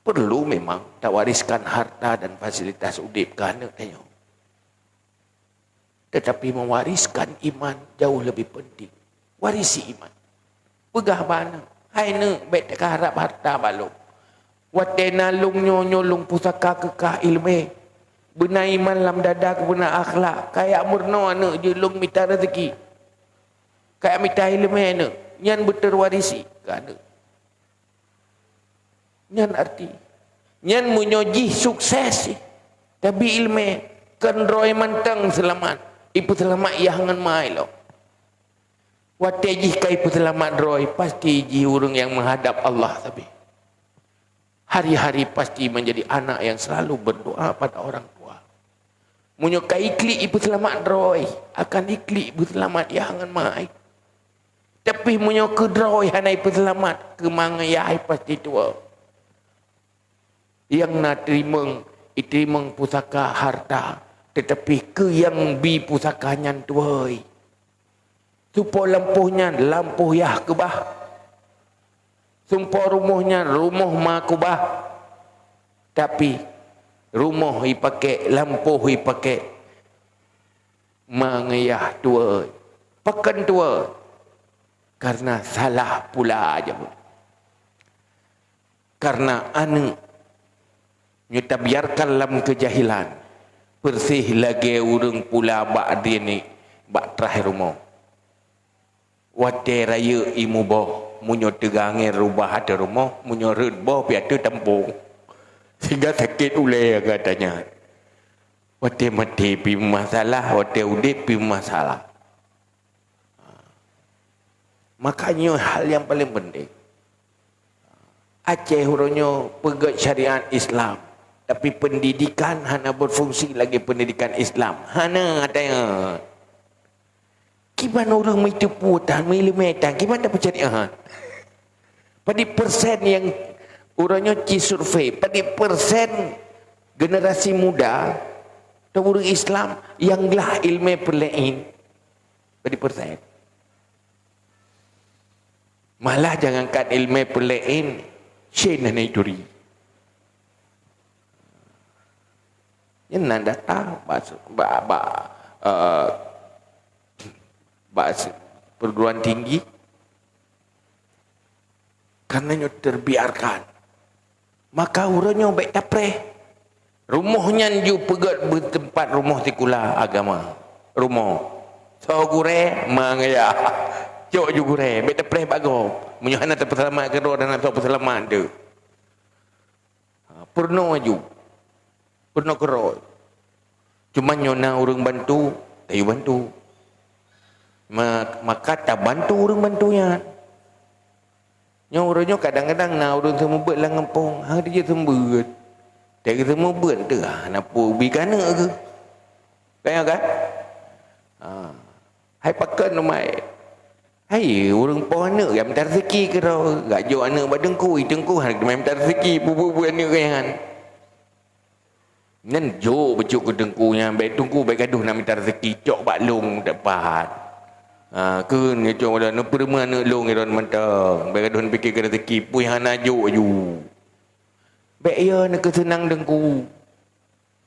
Perlu memang tak wariskan harta dan fasilitas udip ke anak tanya. Tetapi mewariskan iman jauh lebih penting. Warisi iman. Pegah bana. Hai ne baik tak harap harta balok. Watena lung nyolong pusaka kekah ilmu. Benar iman lam dada benar akhlak. Kayak murno anak je lung minta rezeki. Kayak minta ilmu anak. Nyan berterwarisi ke anak. Nyan arti. Nyan menyoji sukses. Tapi ilmu. Kan roy mantang selamat. Ibu selamat ihangan mai lo. Waktu jih kai ibu selamat roy. Pasti jih urang yang menghadap Allah tapi. Hari-hari pasti menjadi anak yang selalu berdoa pada orang tua. Munyoka iklik ibu selamat roy. Akan iklik ibu selamat ihangan mai. Tapi munyoka roy hana ibu selamat. Kemang yai pasti tua. Yang nak terima pusaka harta Tetapi ke yang bi pusakanya tuai. Supo lampuhnya lampuh yah kebah. Sumpo rumahnya rumah makubah. Tapi rumah ipakai lampuh ipakai mangayah tua. Pakan tua. Karena salah pula aja. Karena anu nyata biarkan dalam kejahilan. Persih lagi urang pula bak dia ni bak terakhir rumah. Wate raya imu boh munyo tegangi rubah ada rumah munyo red boh piatu tampung sehingga sakit ulai katanya. Wate mati pi masalah, wate udip pi masalah. Makanya hal yang paling penting Aceh hurunyo pegat syariat Islam, tapi pendidikan hana berfungsi lagi pendidikan Islam. Hana adanya. Gimana orang itu putan, milimeter, gimana dapat syariat? Pada persen yang orangnya survei, pada persen generasi muda atau orang Islam yang lah ilmu perlain, pada persen. Malah jangankan ilmu perlain, syena naituri. Yang nanda tahu perguruan tinggi karenanya terbiarkan, maka urangnya baik tapreh rumahnya ju pegat bertempat rumah sekolah agama rumah so gure mangaya cok ju gure baik tapreh bago menyuhana terselamat ke roh dan atau terselamat tu purno ju purno ke roh cuma nyona urang bantu tayu bantu maka tak bantu orang bantunya. Yang orangnya kadang-kadang nak orang semua buat lah ngempong. Hang dia sembuh. Tak semua buat tu ah napa ubi kana ke? Kaya kan? Hai pakan rumai. Hai orang pohon yang minta rezeki ke ro. Gajo anak badengku, itengku hang minta rezeki bubu-bubu anak kayan. Nan jo becuk ke dengkunya, baik tunggu baik gaduh nak minta rezeki, cok baklong dapat. Kun ni cuma dah nak perma nak long iron mantang. Baik don fikir ke rezeki pui hana jo aju. Baik ya nak senang dengku.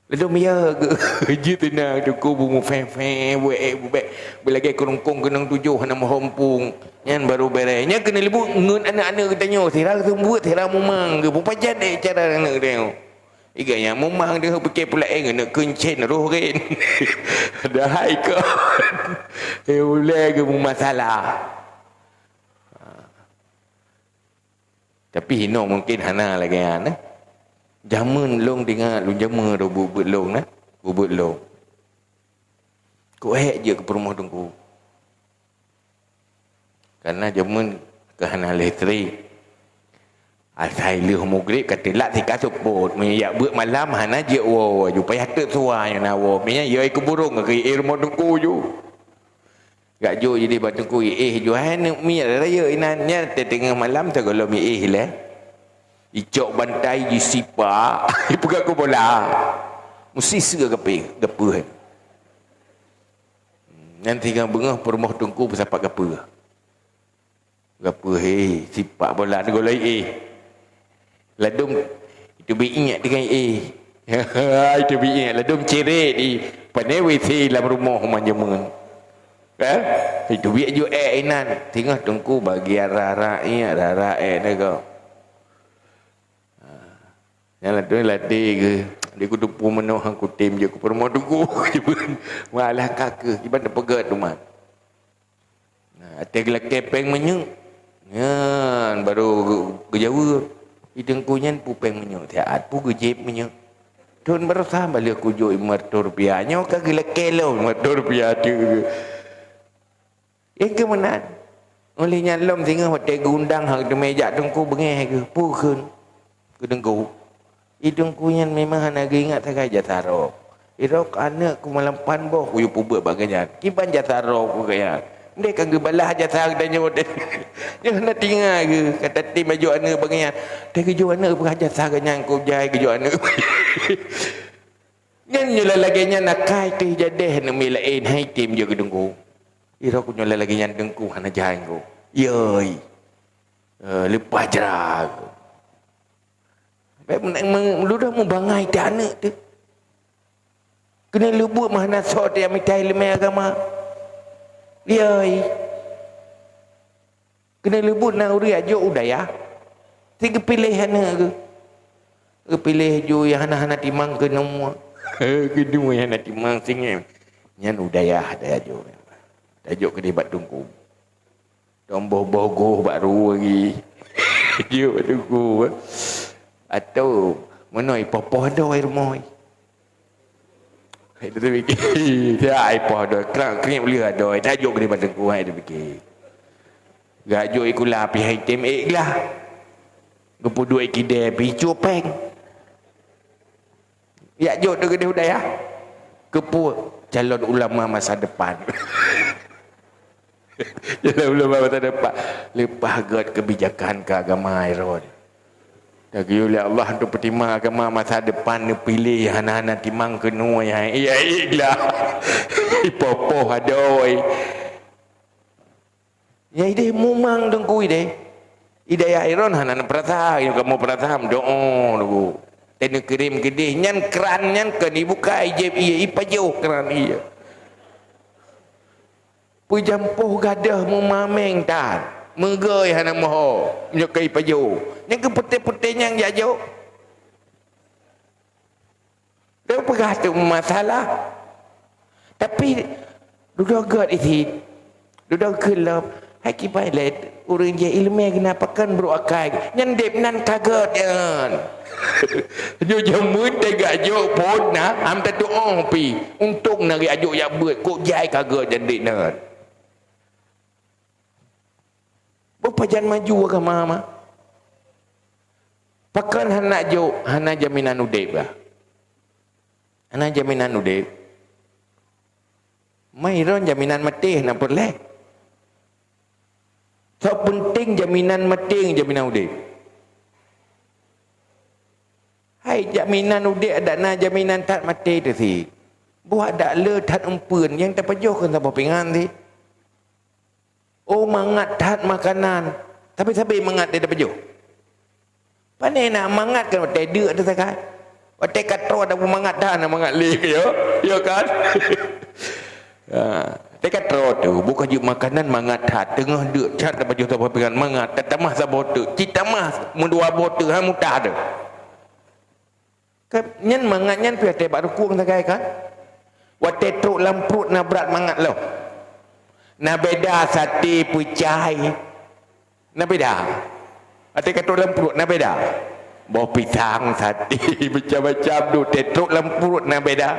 Ledom ya ke je tenang dengku bungu fe buat belagi kerongkong kenang tujuh hana mahompung. Nyan baru beresnya kena lebu ngun anak-anak tanya sirah sembuh sirah mumang ke pupajan cara anak dia. Iganya mumang dia fikir pula nak kencen roh kan. Dah hai ke. Ulai ke masalah. Tapi hino mungkin hana lagi kan. Jaman long dengar lu jama do bubut long nah. Bubut long. Ku je ke rumah tunggu. Karena jaman ke hana listrik. Asai leh mugrib kata lak tika support ya buat malam hana je wo ju payah te suai na wo minya ye ke burung ke rumah tunggu ju. Gak jo jadi batungku ju han mi raya inannya tengah malam segala mi lah. Icok bantai di sipak pegang ke bola. Mesti sega gape. Nanti kan bengah perumah tungku bersapak gape. Gape sipak bola ni golai ladum itu bi ingat dengan itu bi ingat ladum ceret di pandai WC dalam rumah manjama. Itu bi ju inan tengah tungku bagi arah dah kau. Yang ladai ke dia kudu pumenoh hang kutim je ku permo tungku. Malah kakak ibarat pegat rumah. Nah, tegla kepeng menyung. Ngan baru ke Jawa. Idengkunyan pupeng menyuk tiat pu gejep menyuk. Tun berusaha balik kujo mertur pianya ka gila kelo mertur pia tu. Ke menan. Oleh nyalom tinggal hotel gundang hang de meja dengku bengeh ke pu keun. Ke dengku. Idengkunyan memang hana ingat sakai jataro. Irok anak ku malampan boh ku pu buat bagajan. Kiban jataro ku kaya. Dia kan gebalah aja sahag dan nyawa dia. Jangan nak tinggal ke. Kata tim baju anak bagian. Dia keju anak berhajar sahag yang kau jahit keju anak. Nyan nyula lagi nya nakai teh jadeh na milain hai tim je gedengku. Ira ku nyula lagi nyan dengku hana jahan ku. Yoi. Lepas jerah. Baik ludah mu bangai dana tu. Kena lubuk mana sok dia mitai lemai agama. Yoi. Kena lubuk na uri ajo udaya. Tiga pilihan ke. Pilih jo yang hana-hana timang ke nomor. Kedua yang hana timang singin. Nyan udaya ada ajo. Ajo ke debat tungku. Tomboh-bogoh baru lagi. Jo tungku. Atau menoi popoh do air moi. Itu tu fikir. Dia ipoh do kering boleh do. Tajuk ke debat tungku ai tu fikir. Gajo ikulah pi hai tem lah. Gepu duit kide pi cupeng. Ya jod dekat hudaya. Gepu calon ulama masa depan. Calon ulama masa depan. Lepas god kebijakan keagama iron. Dagi oleh Allah untuk pertimang agama masa depan ni pilih anak-anak timang kenua yang iya ilah. Ipopoh adoi. Ya ide mumang dengku ide. Ide ya iron hanan perasa yang kamu perasa doa dulu. Tenu kirim gede nyan keran nyan ke dibuka ijeb iya ipajo keran iya. Pujampoh gadah mumameng tan. Menggoi hanan moho nyokai ipajo. Yang ke putih-putih yang jajo. Dia pegah tu masalah. Tapi duduk god isi. Duduk kelab. Haki pilot orang je ilmu kenapa kan beruakai nyendep nan kaget yan. Jo jamun tegak jo pun na am tatu ong pi untung nari ajuk ya buat kok jai kaget jadi nan. Berpajan maju ke mama. Pakan hana jo hana jaminan udep lah. Hana jaminan udep. Mai ron jaminan mati nak perlek. So penting jaminan mati jaminan udip. Hai jaminan udip ada na jaminan tak mati tu si. Buat dak le tat umpun yang terpejuh kan sampai pingan si. Oh mangat tat makanan. Tapi sabi mangat dia terpejuh. Pandai nak mangat kan watai dek tu sakat. Watai katro ada mangat dah nak mangat le yo. Yo kan. Dekat tu bukan je makanan mangat hat tengah dek cat baju tu pegang mangat tetamah sabote kita mah mendua bote ha mutah ada kan nyen mangat nyen pi te baru kuang tagai kan wate truk lamprut na berat mangat lo na beda sate pucai na beda ate katruk lamprut na beda bawa pisang sate macam-macam tu te truk lamprut na beda.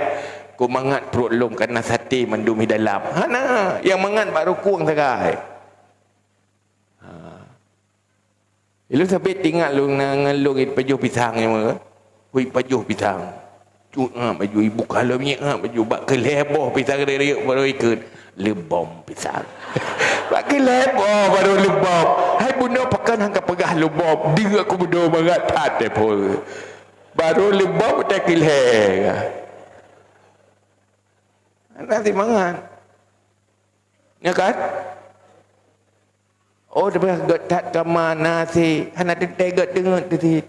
Ku mangat perut long kerana sate mendumi dalam. Hana yang mangat baru kuang sagai. Ilu sampai tinggal lu ngalung pajuh pisang yang mana? Hui pajuh pisang. Cut baju ibu kalau minyak baju bak keleboh pisang dari baru ikut lebom pisang. Bak keleboh baru lebom. Hai bunda pakan hangka pegah lebom. Dia aku benda mangat tat pun. Baru lebom tak keleh. Nanti mangan. Ya kan? Oh, dia gat tak ke mana si? Hana tegat dengar tu.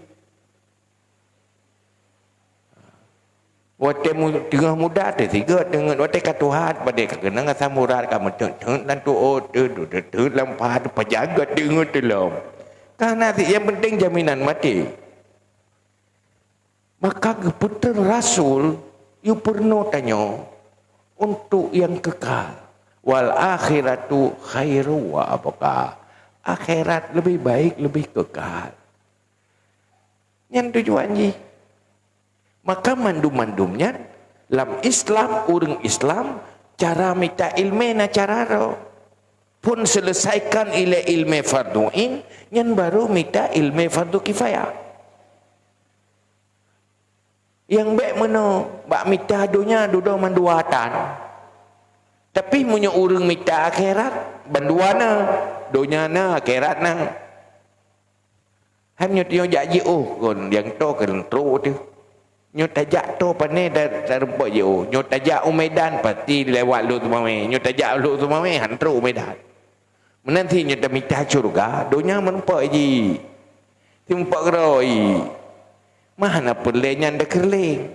Wate mu tengah muda tu gat dengar wate katuhat pada kena ngasa murat kamu teng dan tu oh tu lampah pejagat dengar tu lom. Karena yang penting jaminan mati. Maka keputar Rasul you perlu tanya untuk yang kekal. Wal akhiratu khairu wa abqa. Akhirat lebih baik, lebih kekal. Yang tujuan ji. Maka mandum-mandumnya dalam Islam, orang Islam cara minta ilmu na cara ro. Pun selesaikan ilmu farduin, yang baru minta ilmu fardu kifayah. Yang baik mana bak mita dunia duduk manduatan. Tapi punya urang mita akhirat banduana dunia na akhirat na. Hanya tio janji oh kon yang to kan tro tu. Nyo tajak to pane dar rempak je oh. Nyo tajak Medan pasti lewat lu tu mame. Nyo tajak lu tu mame hantru Medan. Menanti nyo dah minta surga, donya merempak je. Timpak geroi. Mana perlenya anda kerling.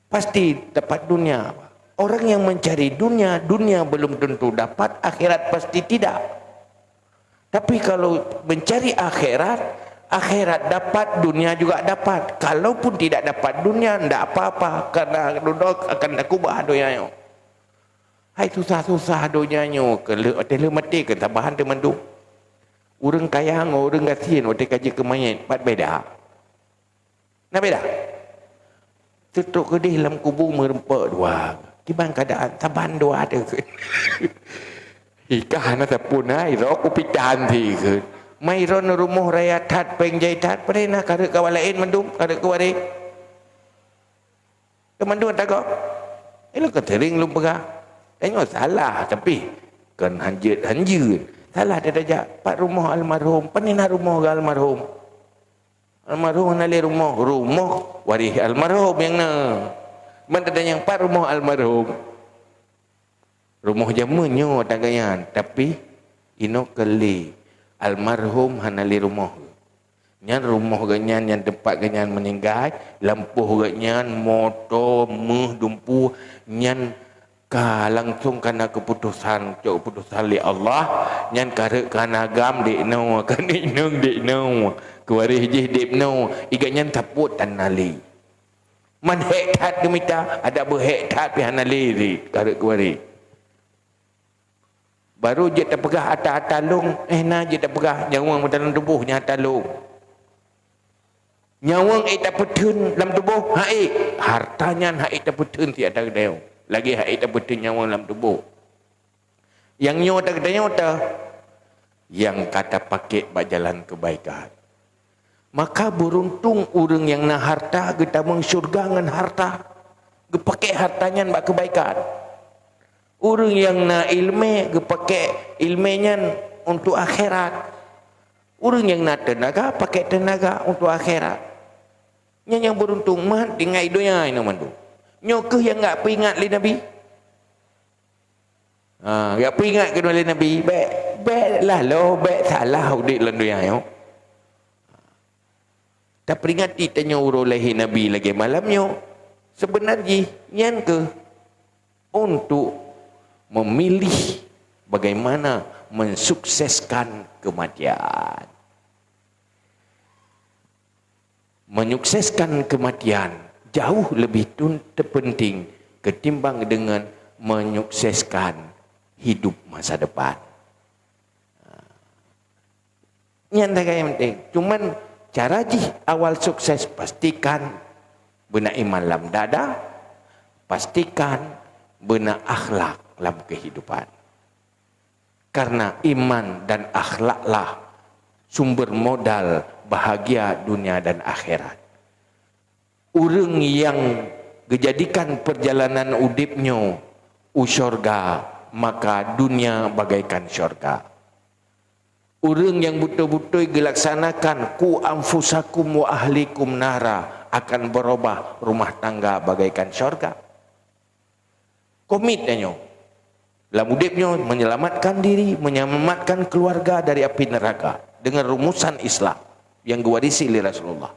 Pasti dapat dunia. Orang yang mencari dunia, dunia belum tentu dapat, akhirat pasti tidak. Tapi kalau mencari akhirat, akhirat dapat, dunia juga dapat. Kalaupun tidak dapat dunia, tidak apa-apa. Karena duduk akan nakubah dunia. Hai susah-susah dunia. Kalau ada mati ke tambahan teman tu. Orang kaya, orang kasihan, orang kaji kemayat. Empat beda. Nak beda? Tutup ke di dalam kubur merempak dua. Gimana keadaan? Tambahan dua ada ke? Ikan ada pun hai. Rok upitan ti ke? Mai ron rumah raya tat pengjai tat pernah kada kawan lain mendum kada kuari teman tak kok lu ketering lu pegah tengok salah tapi kan hanjut salah dia aja pak rumah almarhum pernah rumah almarhum nali rumah waris almarhum yang na man ada yang pak rumah almarhum rumah jamunyo tagayan tapi ino keli almarhum hanali rumah. Nyan rumah ganyan yang tempat ganyan meninggal, lampuh ganyan, motor, dumpu, nyan ka langsung karena keputusan li Allah, nyan karek kana agam dek no, kan inung dek no, kuari je dek no, iga nyan taput tanali. Man hektat gemita, ada berhektat pi hanali di karek kuari. Baru je tak pegah atas talung, na je tak pegah nyawang dalam tubuhnya talung. Nyawang tak petun dalam tubuh, hartanya tak petun tiada kedai. Lagi tak petun nyawang dalam tubuh. Yang nyawa tak kedai tak, yang kata pakai bak jalan kebaikan. Maka beruntung orang yang nak harta, kita mengsyurga dengan harta. Pakai hartanya bak kebaikan. Orang yang nak ilmu, dia pakai ilmunya untuk akhirat. Orang yang nak tenaga, pakai tenaga untuk akhirat. Yang beruntung, mah tinggal dunia ini mandu. Nyokeh yang tak peringat oleh Nabi. Tak peringat ke oleh Nabi. Baik lah lo, baik salah di dalam dunia ini. Tak peringati tanya urulahi Nabi lagi malamnya. Sebenarnya, yang ke untuk memilih bagaimana mensukseskan kematian. Menyukseskan kematian jauh lebih terpenting ketimbang dengan menyukseskan hidup masa depan. Ini yang penting. Cuman cara awal sukses pastikan benar iman dalam dada, pastikan benar akhlak dalam kehidupan. Karena iman dan akhlaklah sumber modal bahagia dunia dan akhirat. Orang yang dijadikan perjalanan udipnya syurga, maka dunia bagaikan syurga. Orang yang betul-betul dilaksanakan ku anfusakum wa ahlikum nara, akan berubah rumah tangga bagaikan syurga. Komitnya dalam hidupnya menyelamatkan diri, menyelamatkan keluarga dari api neraka dengan rumusan Islam yang diwarisi oleh Rasulullah.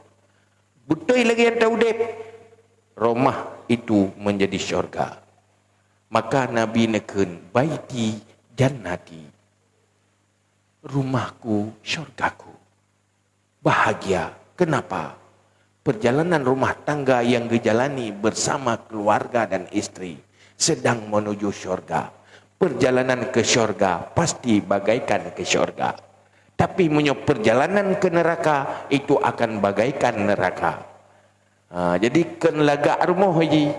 Betul lagi yang tahu hidup, rumah itu menjadi syurga. Maka Nabi neken baiti jannati, rumahku syurgaku. Bahagia. Kenapa? Perjalanan rumah tangga yang dijalani bersama keluarga dan istri sedang menuju syurga. Perjalanan ke syurga pasti bagaikan ke syurga. Tapi perjalanan ke neraka itu akan bagaikan neraka. Jadi kan lagak rumah haji.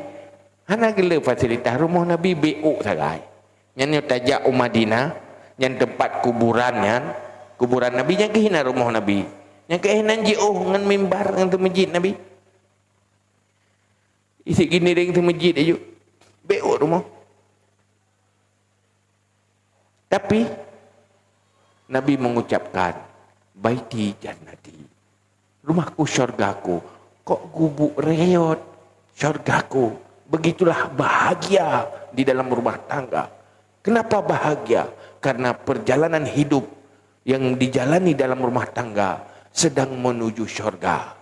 Hana gila fasilitas rumah Nabi BO sagai. Yang tajak Madinah, yang tempat kuburannya, kuburan Nabi yang kehina rumah Nabi. Yang kehina JO dengan mimbar dengan masjid Nabi. Isi gini dengan masjid aja. BO rumah. Tapi Nabi mengucapkan baiti jannati, rumahku syurgaku, kok gubuk reot syurgaku. Begitulah bahagia di dalam rumah tangga. Kenapa bahagia? Karena perjalanan hidup yang dijalani dalam rumah tangga sedang menuju syurga.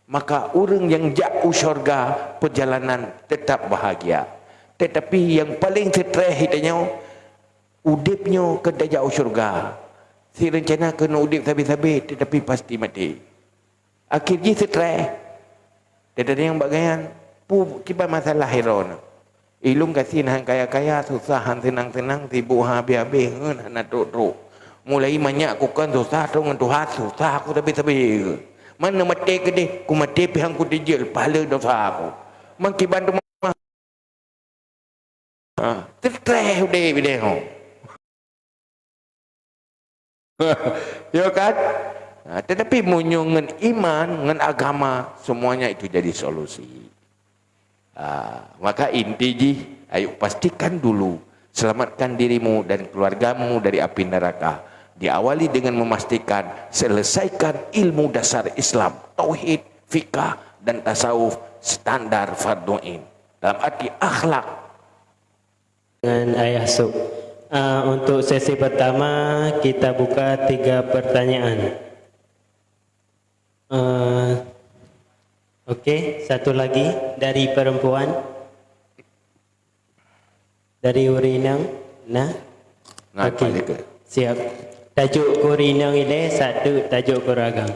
Maka orang yang jauh syurga, perjalanan tetap bahagia. Tetapi yang paling stres hitanya, udipnya kena jauh syurga. Si rencana kena udip habis-habis, tetapi pasti mati. Akhirnya stres. Tetapi yang bagaimana? Kipas masalah heron. Ilung kasih hang kaya-kaya, susah hang senang-senang, sibuk habis-habis, nak truk-truk. Mulai banyak aku kan susah, dengan Tuhan susah aku tapi. Mana mati ke dia? Ku mati pihang ku dijel, pahala dosa aku. Mangki bantu mah. Stres udah video. Ya kan? Tetapi dengan iman, dengan agama, semuanya itu jadi solusi. Maka inti ayo pastikan dulu, selamatkan dirimu dan keluargamu dari api neraka. Diawali dengan memastikan selesaikan ilmu dasar Islam, tauhid, fikah dan tasawuf standar fardhu ain. Dalam arti akhlak. Dengan Ayah Sub. Untuk sesi pertama kita buka 3 pertanyaan. Okey, satu lagi dari perempuan. Dari Urinang. Okey, siap. Tajuk Urinang ini satu tajuk Kuragam.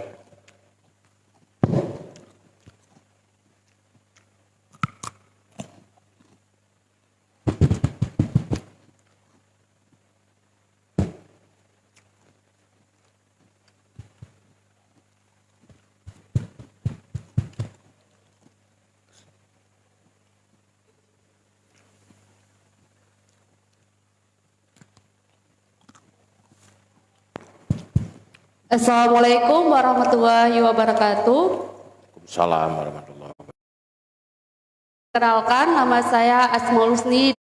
Assalamualaikum warahmatullahi wabarakatuh. Waalaikumsalam warahmatullahi wabarakatuh. Kenalkan, nama saya Asmaul Husni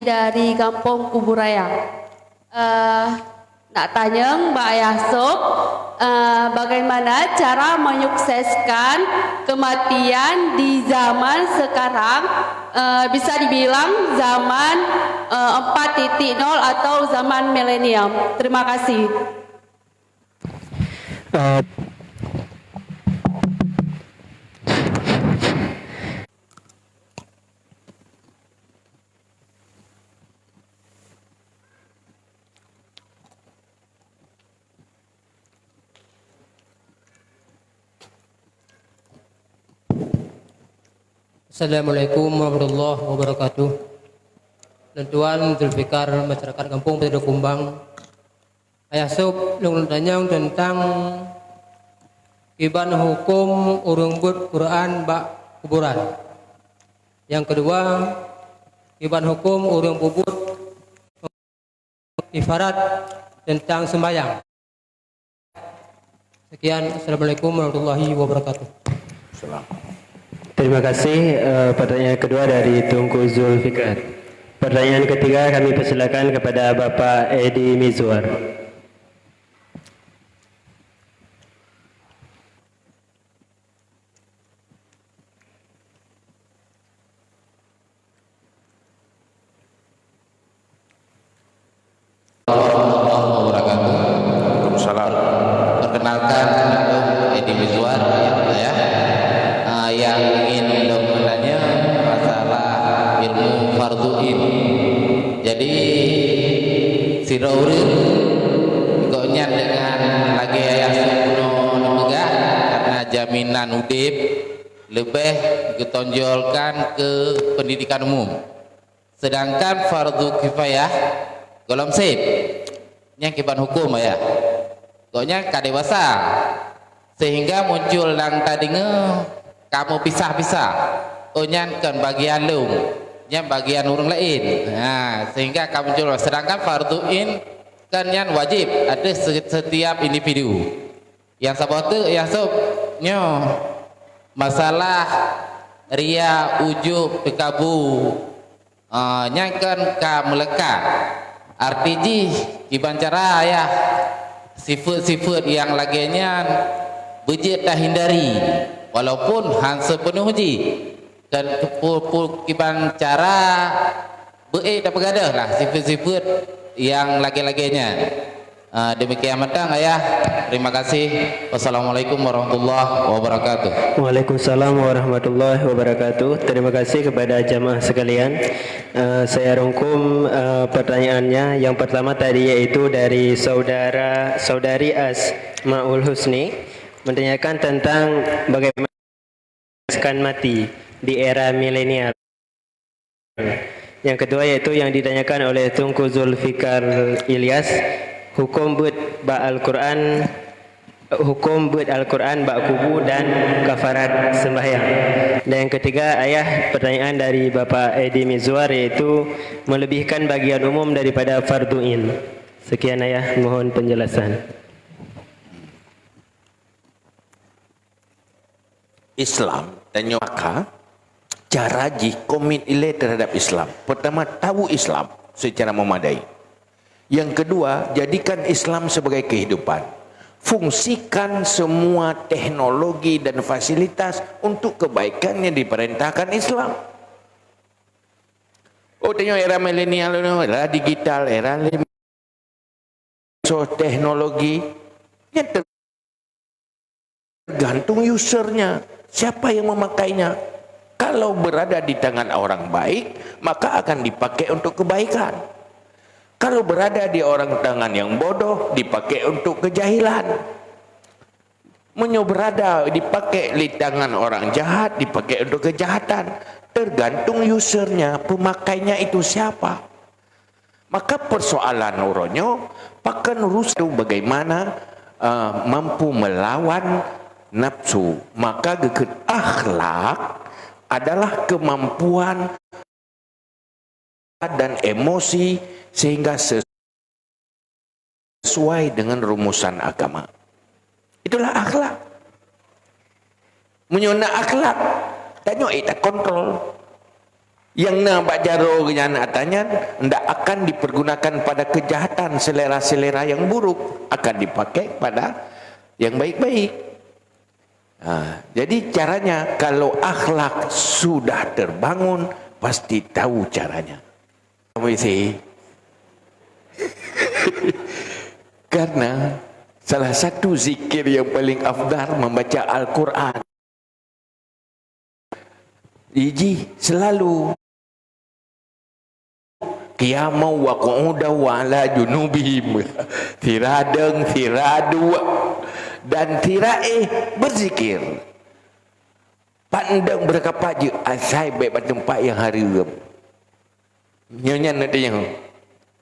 dari Kampung Kuburaya. Nak tanya Mbak Yasop, bagaimana cara menyukseskan kematian di zaman sekarang, bisa dibilang zaman 4.0 atau zaman milenium. Terima kasih. Assalamualaikum warahmatullahi wabarakatuh. Tuan Zulfikar, masyarakat kampung Pedro Kumbang. Ayah Sub tanya tentang iban hukum urung but Quran bak kuburan. Yang kedua, iban hukum urung bubut ifarat tentang sembahyang. Sekian, Assalamualaikum warahmatullahi wabarakatuh. Terima kasih. Pertanyaan kedua dari Tunku Zulfikar. Pertanyaan ketiga kami persilakan kepada Bapak Edi Mizwar. Waalaikumsalam. Perkenalkan, Edi Mizwar, yang ingin bertanya masalah ilmu fardhuin. Jadi siraurin koknya dengan lagi ayah suno megah karena jaminan udip lebih ditonjolkan ke pendidikan umum. Sedangkan fardhu kifayah golong sip yang kiban hukum ya. Koknya kadewasa sehingga muncul yang tadinya kamu pisah-pisah, onyankan bagian lu, yang bagian orang lain. Nah, sehingga kamu muncul. Sedangkan fardhuin kan yang wajib ada setiap individu. Yang sabatu yang sobnya masalah ria, ujub, pekabu, nyangkan ka melekat. Artinya dibancara ya sifat-sifat yang laginya bejit dah hindari walaupun han sepenuh ji kan kiban cara tak pegadah lah sifat-sifat yang lagi-laginya. Demikian matang ayah. Terima kasih. Wassalamualaikum warahmatullahi wabarakatuh. Waalaikumsalam warahmatullahi wabarakatuh. Terima kasih kepada jamaah sekalian. Saya rangkum pertanyaannya. Yang pertama tadi yaitu dari saudari Asmaul Husni menanyakan tentang bagaimana akan mati di era milenial. Yang kedua yaitu yang ditanyakan oleh Tunku Zulfikar Ilyas, hukum buat Al-Quran, hukum buat Al-Quran, bak kubu dan kafarat sembahyang. Dan yang ketiga ayah pertanyaan dari Bapak Edi Mizwar yaitu melebihkan bagian umum daripada fardu'in. Sekian ayah, mohon penjelasan. Islam tanya maka cara komit ilai terhadap Islam. Pertama, tahu Islam secara memadai. Yang kedua, jadikan Islam sebagai kehidupan. Fungsikan semua teknologi dan fasilitas untuk kebaikan yang diperintahkan Islam. Oh, tengok era milenial, era digital, era teknologi yang tergantung usernya. Siapa yang memakainya? Kalau berada di tangan orang baik, maka akan dipakai untuk kebaikan. Kalau berada di orang tangan yang bodoh, dipakai untuk kejahilan. Berada dipakai di tangan orang jahat, dipakai untuk kejahatan. Tergantung usernya, pemakainya itu siapa. Maka persoalan uronyo, pakan urus itu bagaimana mampu melawan nafsu. Maka geket akhlak adalah kemampuan dan emosi sehingga sesuai dengan rumusan agama. Itulah akhlak. Menyona akhlak, tanya tak kontrol. Yang nak jaro yang atanya tidak akan dipergunakan pada kejahatan, selera-selera yang buruk, akan dipakai pada yang baik-baik. Jadi caranya kalau akhlak sudah terbangun, pasti tahu caranya. Karena salah satu zikir yang paling afdal membaca Al-Quran. Iji selalu qiyamau wa qu'udaw wa ala junubihim, tiradeng tiradu dan tiraih berzikir. Pandang berkapat je asai baik pada tempat yang hari gem. Nyonya nak tanya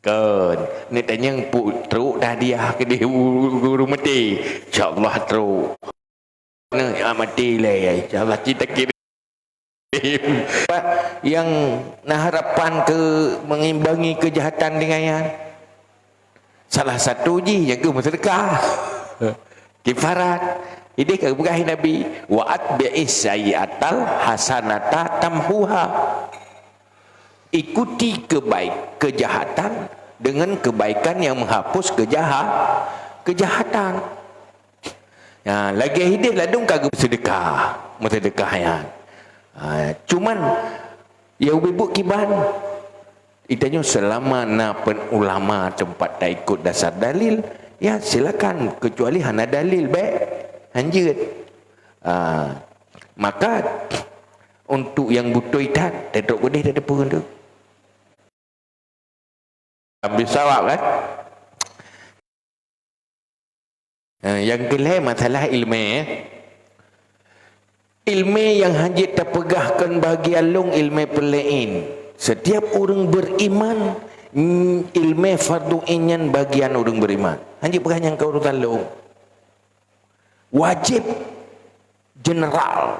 kan, nak tanya teruk dah dia ke dia guru mati. InsyaAllah teruk. Nak mati lah ya. InsyaAllah kita kirim. Yang nak harapan ke mengimbangi kejahatan dengan yang salah satu je jaga bersedekah. Kifarat. Ini keberkahan Nabi wa atbi'is sayyi'atal hasanata tamhuha. Ikuti kejahatan dengan kebaikan yang menghapus kejahatan. Lagi hidup ladung kagak bersedekah, ya. Cuman ya ubibuk kiban. Itanya selama na ulama tempat tak ikut dasar dalil, ya silakan, kecuali hana dalil baik hanjut. Maka untuk yang butuh itat tetok godeh dah depan tu. Ambil sawab kan. Yang kelih masalah ilmu. Ilmu yang hanjit terpegahkan bagi alung ilmu pelain. Setiap orang beriman ilmu fardu inyan bagian orang beriman. Hanjit pegah yang kau urutan alung. Wajib general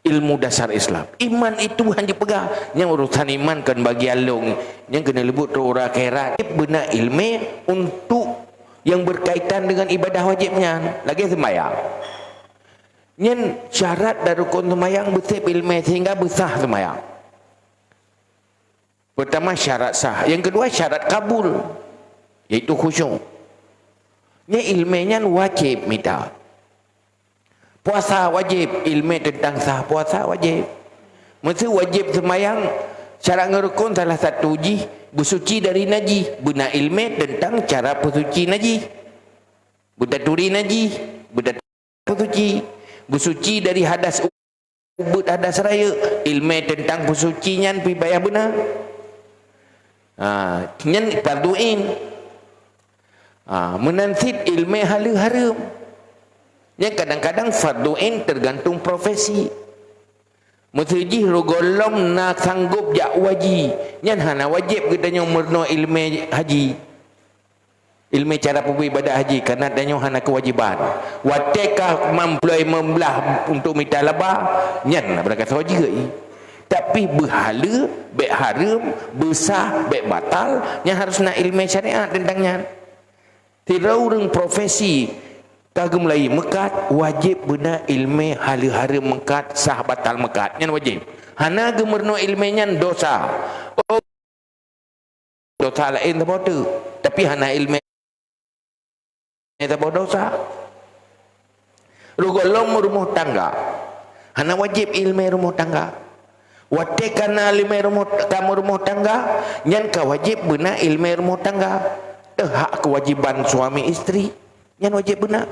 ilmu dasar Islam. Iman itu hanya pegang. Yang urusan iman kan bagi alung. Yang kena lebut orang akhirat. Benar ilmu untuk yang berkaitan dengan ibadah wajibnya. Lagi sembahyang. Yang syarat dari rukun sembahyang bersih ilmu sehingga besar sembahyang. Pertama syarat sah. Yang kedua syarat kabul. Iaitu khusyuk. Ini ilmunya wajib minta. Puasa wajib, ilmu tentang sah puasa wajib. Mesti wajib semayang syarat ngerukun salah satu uji bersuci dari najis. Bina ilmu tentang cara bersuci najis. Bertaturi najis, bersuci. Bersuci dari hadas ubud, hadas raya. Ilmu tentang bersucinya pi bayar benar. Nyan farduin. Menansit ilmu halal haram. Yang kadang-kadang farduin tergantung profesi. Mesejih rogolom nak sanggup jak wajib. Nyan hana wajib kita nyomorno ilmu haji. Ilmu cara beribadah haji kerana danyo hana kewajiban. Watekah mamplai membelah untuk minta labah. Nyan berkata wajib. Tapi berhala, baik haram, besar, baik batal, yang harus nak ilmu syariat tentangnya. Tidak orang profesi kagum lagi mekat wajib benar ilmu halal haram mekat sah batal mekat yang wajib. Hana gemerno ilmunya dosa. Oh, dosa lain tak bodoh. Tapi hana ilmu tak bodoh dosa. Rugolom rumah tangga. Hana wajib ilmu rumah tangga. Watekana ilmu rumah tangga, yang ka wajib benar ilmu rumah tangga. Hak kewajiban suami isteri, yang wajib benar.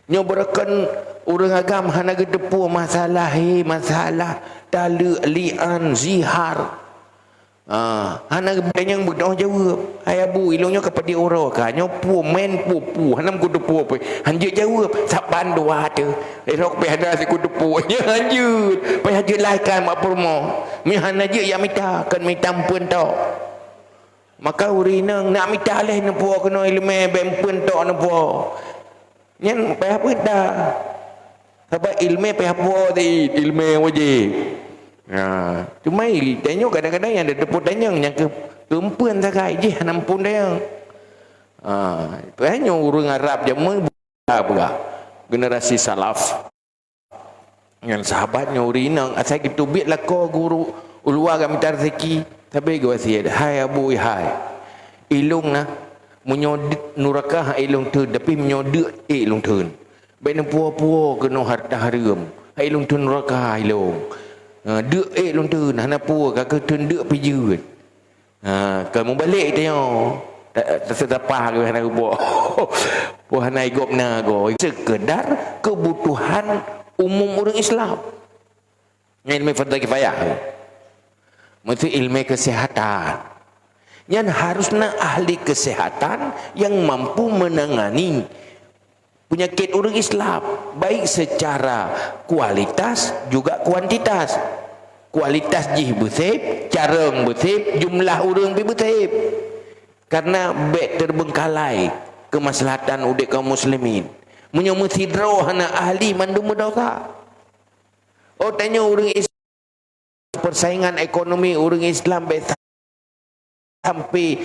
Nyobrakan orang agam hana gedepu masalah masalah tala lian zihar. Hana yang berdoa jawab. Hai abu ilungnya kepada orang ka nyopu men pupu hanam gedepu apa. Hanjut jawab saban dua ada. Erok pe hada si gedepu nya hanjut. Pe hanjut laikan mak permo. Mi hana je yang minta kan minta ampun tau. Maka urinang nak minta leh nempo kena ilmu bempun tok nempo. Nyan payah apa dah. Sebab ilmu payah apa tadi, ilmu wajib. Cuma tanya kadang-kadang yang ada depot tanya yang kempuan sakai je nampun dia. Tanya orang Arab jamu apa? Generasi salaf. Yang sahabatnya urinang asal gitu biarlah kau guru ulua kami minta rezeki. Tapi gua sihat. Hai abu hai. Ilung nah menyodit nurakah ilung tu tapi menyodit ilung tu. Baik puah-puah kena harta haram. Ilung tu nurakah ilung. Dek ilung tu hana puah kakak tu dek pijut. Kamu balik tengok. Tak sedapah ke hana puah. Puah hana igop na go. Sekedar kebutuhan umum orang Islam. Ilmu fardu kifayah. Mesti ilmu kesehatan. Yang harusnya ahli kesehatan yang mampu menangani penyakit orang Islam baik secara kualitas juga kuantitas. Kualitas jih bersib, carang bersib, jumlah orang bersib. Karena baik terbengkalai kemaslahatan udik kaum muslimin. Menyamut sidro hana ahli mandum dosa. Oh tanya orang Islam persaingan ekonomi orang Islam baik sampai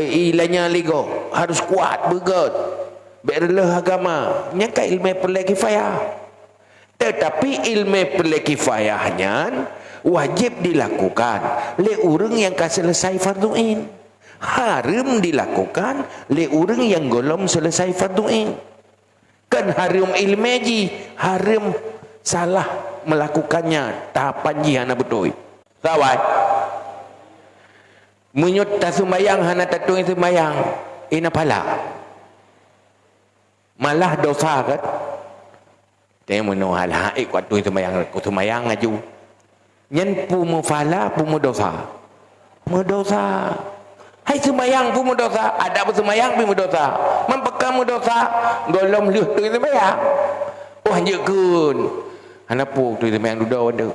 ilahnya ligo harus kuat begot berlelah agama nyaka ilmu perlu kifayah. Tetapi ilmu perlu kifayahnya wajib dilakukan oleh orang yang kan selesai farduin. Haram dilakukan oleh orang yang golong selesai farduin. Kan haram ilmu ji haram salah melakukannya tahapan ji hana betul. Sawai menyut tak sembayang hana tatung sembayang ina pala malah dosa kan dia menohal haik waktu sembayang ku sembayang aju nyen pu mufala pu dosa hai sembayang pu dosa ada apa sembayang pu dosa mempekam dosa golom leuh tu sembayang oh jeukun hana pu tu sembayang dudo ada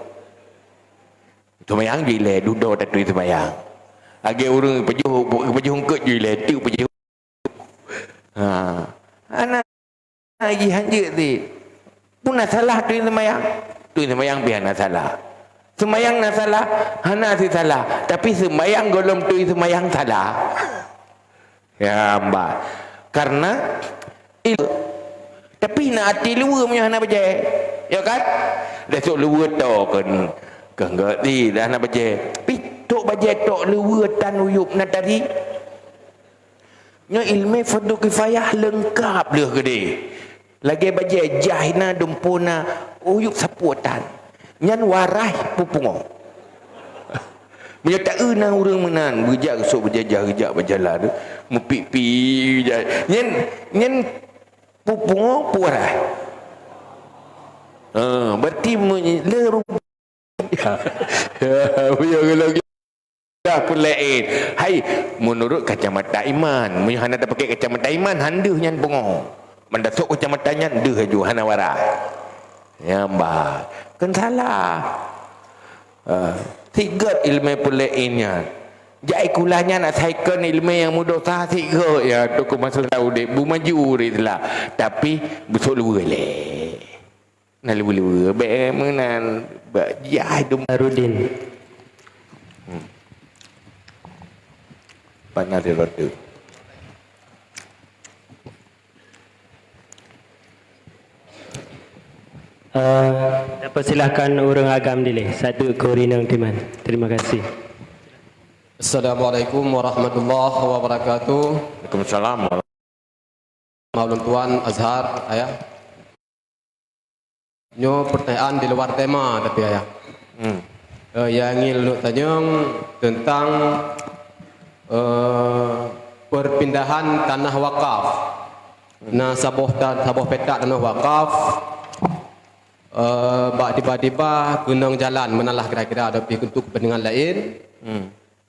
sembayang dile dudo tak tu sembayang. Agi orang pejuh hungkut je letu pejuh. Anak lagi hanjut ni. Pun nak salah tu semayang. Tu semayang biar nak salah. Semayang nak salah, hana si salah. Tapi semayang golong tu semayang salah. Ya mbak. Karena tapi nak hati luar punya hana baca. Ya kan? Dah sok luar tu kan. Kan ngerti dah nak baca. Tok bajet tok luar tan uyup nak tadi. Nya ilmu fardu kifayah lengkap dah gede. Lagi baje jahina dumpuna uyuk sapuatan. Nyan warai pupungo. Bila tak na urang menan berjak sok berjajah rejak berjalan tu mepipi nyen pupungo puarai. Berarti leru ya kalau apa lain. Hai, menurut kacamata iman, hana tak pakai kacamata iman handeuh nyan pungo. Mendasuk kacamata nyan deuh aju hana warai. Ya mbah, kan salah. Tiga ilmu pelainnya. Jai kulanya nak saikan ilmu yang mudah sah tiga ya tu ku masalah tahu dek bu maju ritlah. Tapi besok luar le. Nak luar be menan ba jai dum Rudin. Panas di roda. Persilahkan orang agam dile. Satu Korinang Timan. Terima kasih. Assalamualaikum warahmatullahi wabarakatuh. Waalaikumsalam. Maulun Tuan Azhar, ayah. Nyo pertanyaan di luar tema tapi ayah. Yang ingin lu tanya tentang perpindahan tanah wakaf. Nah, sabuh petak tanah wakaf. Bak tiba-tiba gunung jalan menalah kira-kira ada pergi untuk kepentingan lain.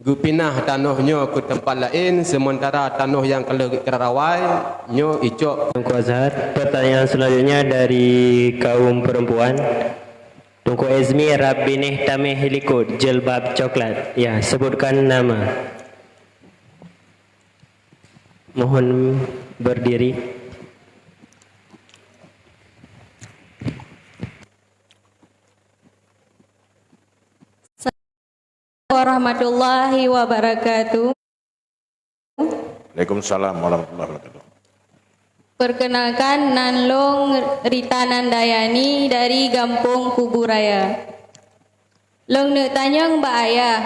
Gu pindah tanahnya ke tempat lain sementara tanah yang kerawai nyo icok. Tunku Azhar. Pertanyaan selanjutnya dari kaum perempuan. Tunku Ezmi Rabbinih Tamih Hilikut Jilbab Coklat. Ya, sebutkan nama. Mohon berdiri. Warahmatullahi wabarakatuh. Waalaikumsalam warahmatullahi wabarakatuh. Perkenalkan, Nanlong Rita Nandayani dari Gampung Kuburaya. Long nak tanya Mbak Ayah,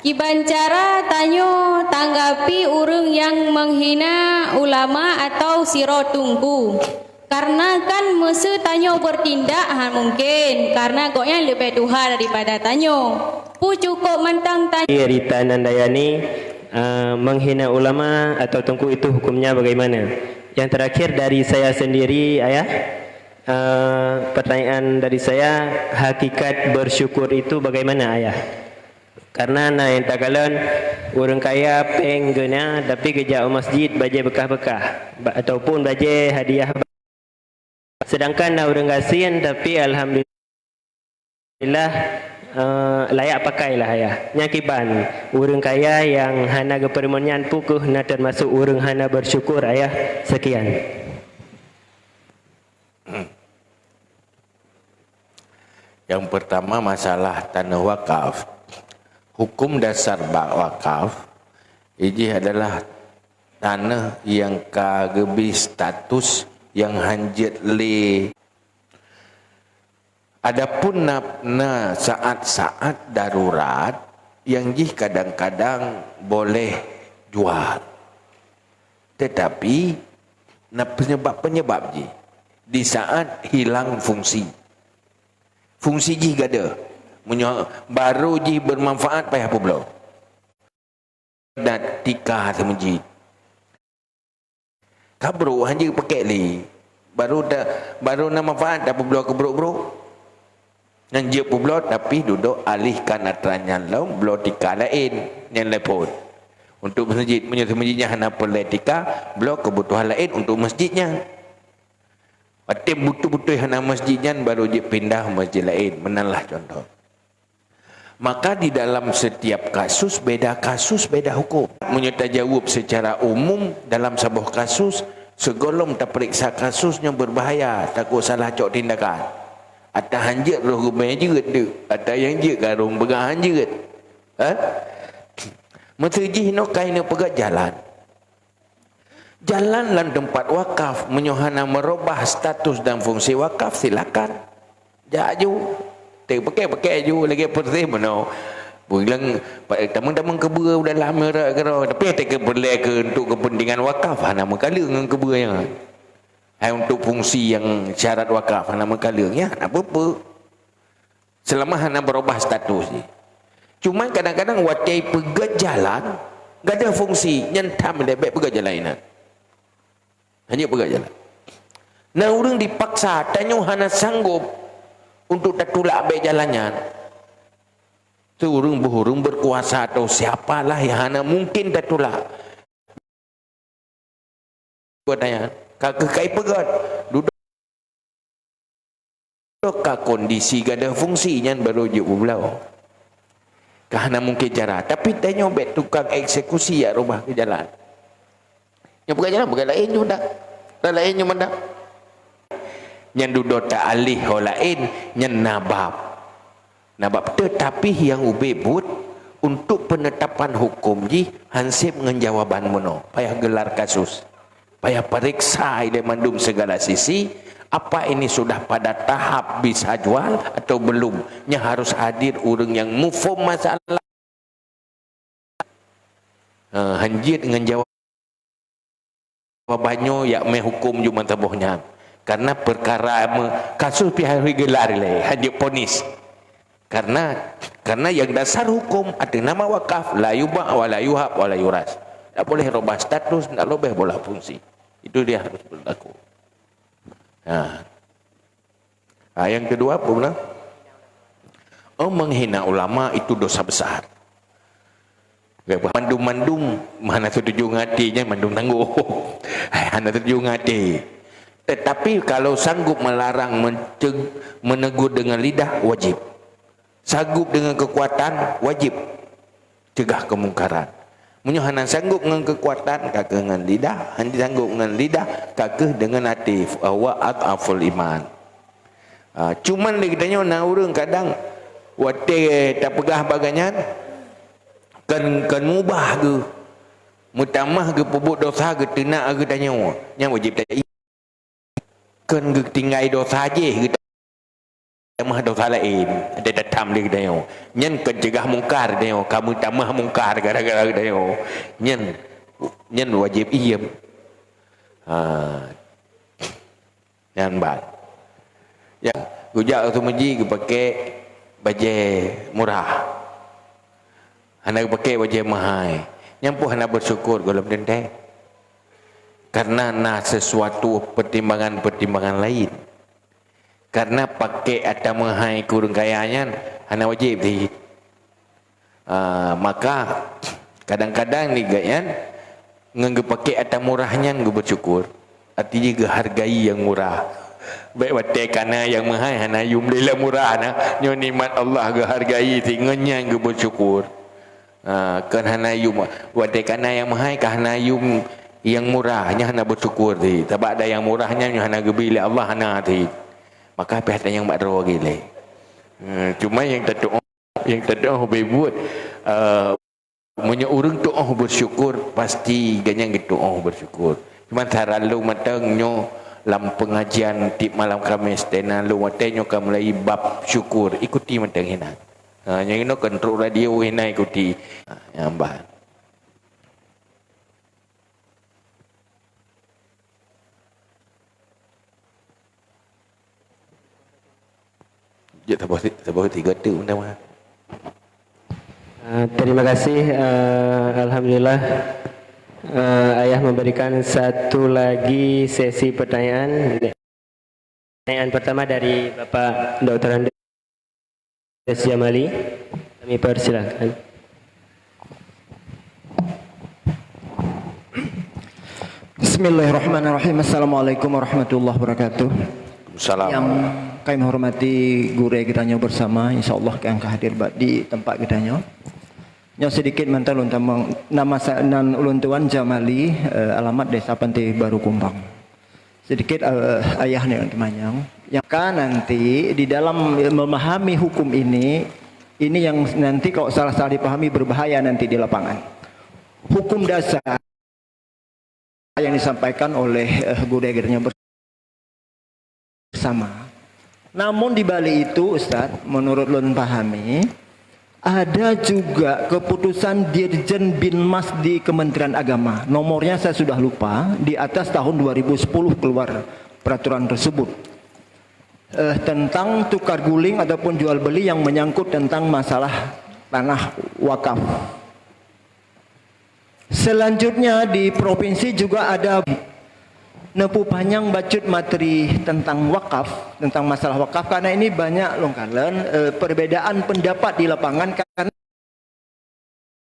kiban cara tanyo tanggapi urang yang menghina ulama atau siro tungku. Karena kan mesti tanyo bertindak mungkin karena koknya lebih Tuhan daripada tanyo. Pu cukup mentang tanya. Rita Nandayani menghina ulama atau tungku itu hukumnya bagaimana? Yang terakhir dari saya sendiri, ayah, pertanyaan dari saya, hakikat bersyukur itu bagaimana, ayah? Karena yang takalan orang kaya pengguna tapi kerja masjid baje bekah-bekah ataupun baje hadiah. Sedangkan orang kasihan tapi alhamdulillah layak pakailah ya. Nyakiban urang kaya yang hana kepermonyan pukuh na termasuk urang hana bersyukur ayah. Sekian. Yang pertama masalah tanah wakaf. Hukum dasar wakaf ini adalah tanah yang kagebi status yang hanjit le. Adapun na saat-saat darurat yang jih kadang-kadang boleh jual. Tetapi na penyebab jih di saat hilang fungsi. Fungsi jih gada. Baru jih bermanfaat payah apa belum? Dan tikar semajid. Kabro hanya pakai li. Baru nak manfaat apa belum kebruk-bruk. Yang dia pula tapi duduk alihkan atranyan laum belum tika lain yang lepon untuk masjid masjidnya hana politika belum kebutuhan lain untuk masjidnya. Pati butuh-butuh hana masjidnya baru dia pindah masjid lain. Menalah contoh. Maka di dalam setiap kasus beda hukum. Menyetajawab secara umum dalam sebuah kasus segolong tak periksa kasusnya berbahaya takut salah cok tindakan. Atau hanjit roh rumah juga tu. Atau yang je karung pegang hanjit. Masjid no kain pegang jalan. Jalan lan tempat wakaf menyohana merubah status dan fungsi wakaf silakan. Jaju. Pakai ju lagi pertih mana. Bilang teman-teman kebura udah lama dah. Tapi tak keperluan ke untuk kepentingan wakaf. Hana mengkala dengan keburanya. untuk fungsi yang syarat wakaf hana mekalangnya apa-apa. Selama hana berubah status ni. Cuma kadang-kadang watai pegat jalan enggak ada fungsi nyentam lebek pegat jalan ini. Hanya pegat jalan. Nah orang dipaksa tanya hana sanggup untuk tertulak baik jalannya. Tu orang berkuasa atau siapalah yang hana mungkin tertulak. Gua tanya, kakak kai pegat duduk ke kondisi gak ada fungsinya baru je belau. Kerana mungkin cara, tapi tanya bet tukang eksekusi ya rumah ke jalan. Yang bukan jalan bukan lain juga dah. Lain juga dah. Yang duduk tak alih orang lain yang nabab. Tetapi yang ubebut untuk penetapan hukum ji hansip dengan jawaban mono. Payah gelar kasus. Payah periksa dia mandum segala sisi. Apa ini sudah pada tahap bisa jual atau belum? Nya harus hadir orang yang mufhum masalah. Hanjir dengan jawabannya ya hukum cuma tabuhnya. Karena perkara kasus pihak gelar le hadir ponis. Karena yang dasar hukum ada nama wakaf la yubah wa la yuhab wa la yuras. Tak boleh rubah status, tak boleh bola fungsi. Itu dia harus berlaku. Yang kedua apa pula? Menghina ulama itu dosa besar. Mandum-mandum mana setuju ngatinya mandum tangguh. Mana setuju ngati. Tetapi kalau sanggup melarang menegur dengan lidah wajib. Sanggup dengan kekuatan wajib cegah kemungkaran. Munyohanan sanggup dengan kekuatan kakek dengan lidah, handi sanggup dengan lidah kakek dengan hati wa ataful iman. Cuman dia tanya nak orang kadang wate tak pegah baganyan kan mubah ke mutamah ke pebut dosa ke tenak ke tanya yang wajib tak kan ke tinggal dosa je ke tamah dosa lain ada datam dia tanya nyen kencegah mungkar tanya kamu tamah mungkar gara-gara tanya nyen wajib iem yang baik yang gujak tu meji ke pakai baju murah anak pakai baju mahal nyampu anak bersyukur kalau berdendek karena nak sesuatu pertimbangan-pertimbangan lain karena pakai atau mahal kurang kayanya anak wajib di maka kadang-kadang ni gayan ngangge pakai atau murahnya ngge bersyukur artinya ge hargai yang murah baik watai kana yang mahal hana yum lila murah na nyo nikmat Allah ge hargai tinganya ngge bersyukur kan hana yum watai kana yang mahal ka hana yum yang murahnya hana bersyukur ti sebab ada yang murahnya nyo hana ge bila Allah hana ti maka pihak yang bakro gile cuma yang terdoa berbuat punya orang tu bersyukur pasti ganyang gitu bersyukur cuma terlalu matangnya dalam pengajian tip malam Khamis tena lu matangnya kamu mulai bab syukur ikuti matang hina yang ini kontrol radio hina ikuti yang bah ya tabah tiga tu undang. Terima kasih. Alhamdulillah ayah memberikan satu lagi sesi pertanyaan. Pertanyaan pertama dari Bapak Dr. Andes Jamali. Kami persilakan. Bismillahirrahmanirrahim. Assalamualaikum warahmatullahi wabarakatuh. Salam. Yang kami hormati guru kita bersama, insyaallah yang hadir di tempat kita yang sedikit mental untuk nama nan ulun tuan Jamali, alamat Desa Pantai Baru Kumbang. Sedikit ayahnya temannya yang kan nanti di dalam memahami hukum ini yang nanti kalau salah-salah dipahami berbahaya nanti di lapangan. Hukum dasar yang disampaikan oleh guru kita bersama. Namun di balik itu Ustaz, menurut ulun pahami ada juga keputusan Dirjen Binmas di Kementerian Agama. Nomornya saya sudah lupa, di atas tahun 2010 keluar peraturan tersebut tentang tukar guling ataupun jual beli yang menyangkut tentang masalah tanah wakaf. Selanjutnya di provinsi juga ada nepu panjang bacut materi tentang wakaf, tentang masalah wakaf, karena ini banyak longkalan perbedaan pendapat di lapangan karena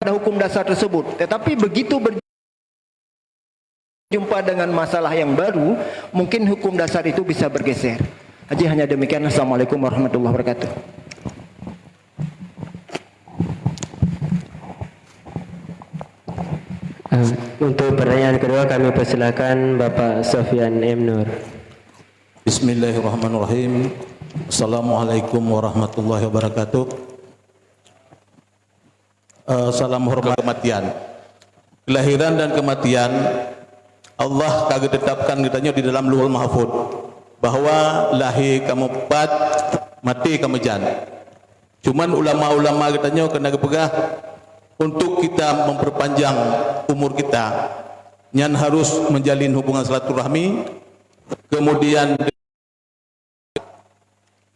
ada hukum dasar tersebut. Tetapi begitu berjumpa dengan masalah yang baru, mungkin hukum dasar itu bisa bergeser. Haji, hanya demikian. Assalamualaikum warahmatullahi wabarakatuh. Untuk pertanyaan kedua kami persilakan Bapak Sofyan M. Nur. Bismillahirrahmanirrahim. Assalamualaikum warahmatullahi wabarakatuh. Salam hormat kematian. Kelahiran dan kematian Allah kagak tetapkan katanya di dalam Lauhul Mahfuz bahwa lahir kamu pat, mati kamu jan. Cuman ulama-ulama katanya kena kepegah untuk kita memperpanjang umur kita, nyan harus menjalin hubungan silaturahmi, kemudian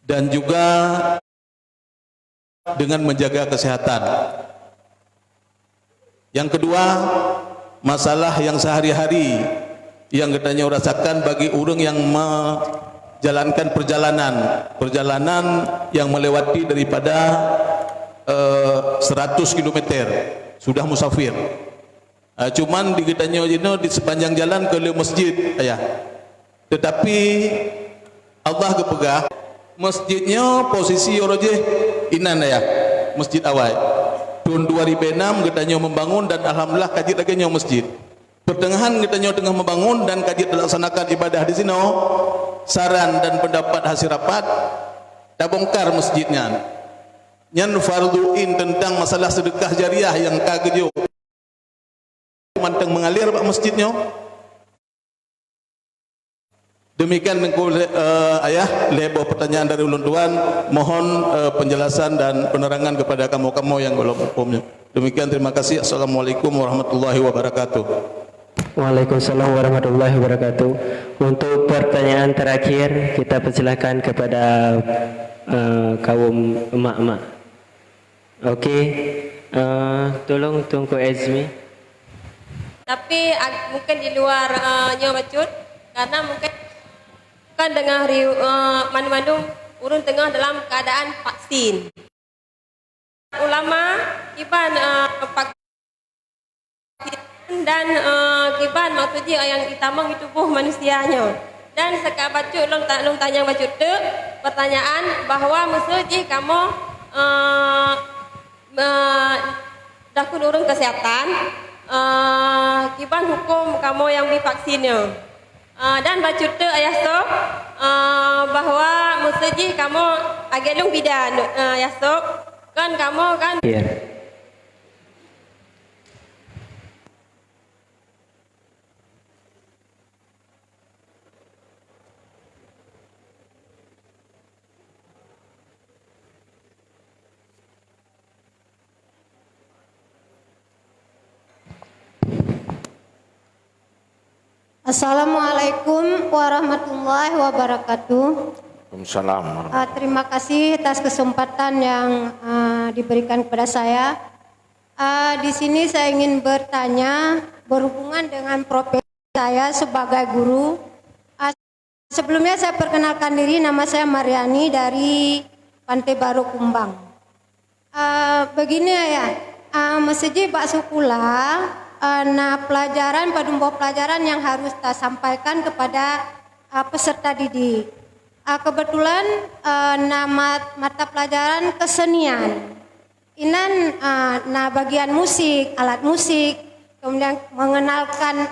dan juga dengan menjaga kesehatan. Yang kedua, masalah yang sehari-hari yang katanya rasakan bagi orang yang menjalankan perjalanan yang melewati daripada 100 km sudah musafir. Cuman di kitanya di sepanjang jalan ke masjid ayah. Tetapi Allah kepegah masjidnya posisi orojeh inan ayah. Masjid awal. Tahun 2006 katanya membangun dan alhamdulillah kaji lagi masjid. Pertengahan katanya tengah membangun dan kaji dilaksanakan ibadah di sini. Saran dan pendapat hasil rapat tak bongkar masjidnya. Nyan farduin tentang masalah sedekah jariah yang kagejo manteng mengalir pak masjidnya. Demikian ayah lebar pertanyaan dari ulun tuan, mohon penjelasan dan penerangan kepada kamu-kamu yang golong hukumnya. Demikian, terima kasih. Assalamualaikum warahmatullahi wabarakatuh. Waalaikumsalam warahmatullahi wabarakatuh. Untuk pertanyaan terakhir kita persilakan kepada kaum emak-emak. Okey, tolong Tunku Azmi. Tapi mungkin di luar nyawa bacut, karena mungkin kan dengar mandu-mandu urun tengah dalam keadaan vaksin. Ulama kiban vaksin dan kiban maksudnya yang ditamang di tubuh manusianya. Dan sekarang bacut long tanya bacut tu pertanyaan bahwa maksudnya kamu dakun urung kesehatan kiban hukum kamu yang divaksinnya dan bacut tu ayah sok bahwa mesti kamu agelung bidan ayah sok kan kamu kan Assalamualaikum warahmatullahi wabarakatuh. Waalaikumsalam. Terima kasih atas kesempatan yang diberikan kepada saya. Di sini saya ingin bertanya berhubungan dengan profesi saya sebagai guru. Sebelumnya saya perkenalkan diri, nama saya Mariani dari Pantai Baru Kumbang. Begini ya, masjid Pak Sukula. Nah, pelajaran padumbo pelajaran yang harus kita sampaikan kepada peserta didik. Kebetulan nama mata pelajaran kesenian. Inan nah bagian musik, alat musik, kemudian mengenalkan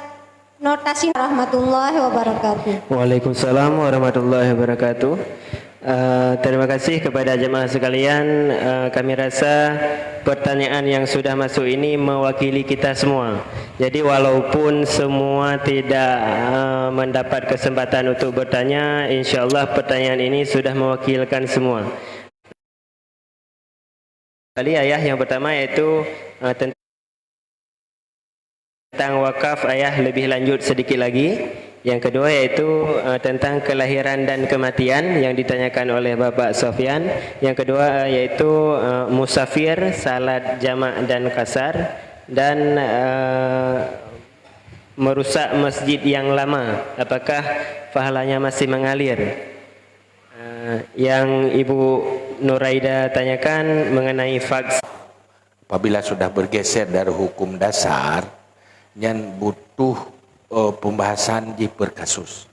notasi. Warahmatullahi wabarakatuh. Waalaikumsalam warahmatullahi wabarakatuh. Terima kasih kepada jemaah sekalian. Kami rasa pertanyaan yang sudah masuk ini mewakili kita semua. Jadi walaupun semua tidak mendapat kesempatan untuk bertanya, insyaAllah pertanyaan ini sudah mewakilkan semua. Kali ayah yang pertama yaitu tentang wakaf ayah lebih lanjut sedikit lagi. Yang kedua yaitu tentang kelahiran dan kematian yang ditanyakan oleh Bapak Sofyan. Yang kedua yaitu musafir, salat jamak dan kasar, dan merusak masjid yang lama, apakah pahalanya masih mengalir? Yang Ibu Nuraida tanyakan mengenai vaksin. Apabila sudah bergeser dari hukum dasar, yang butuh pembahasan di per kasus.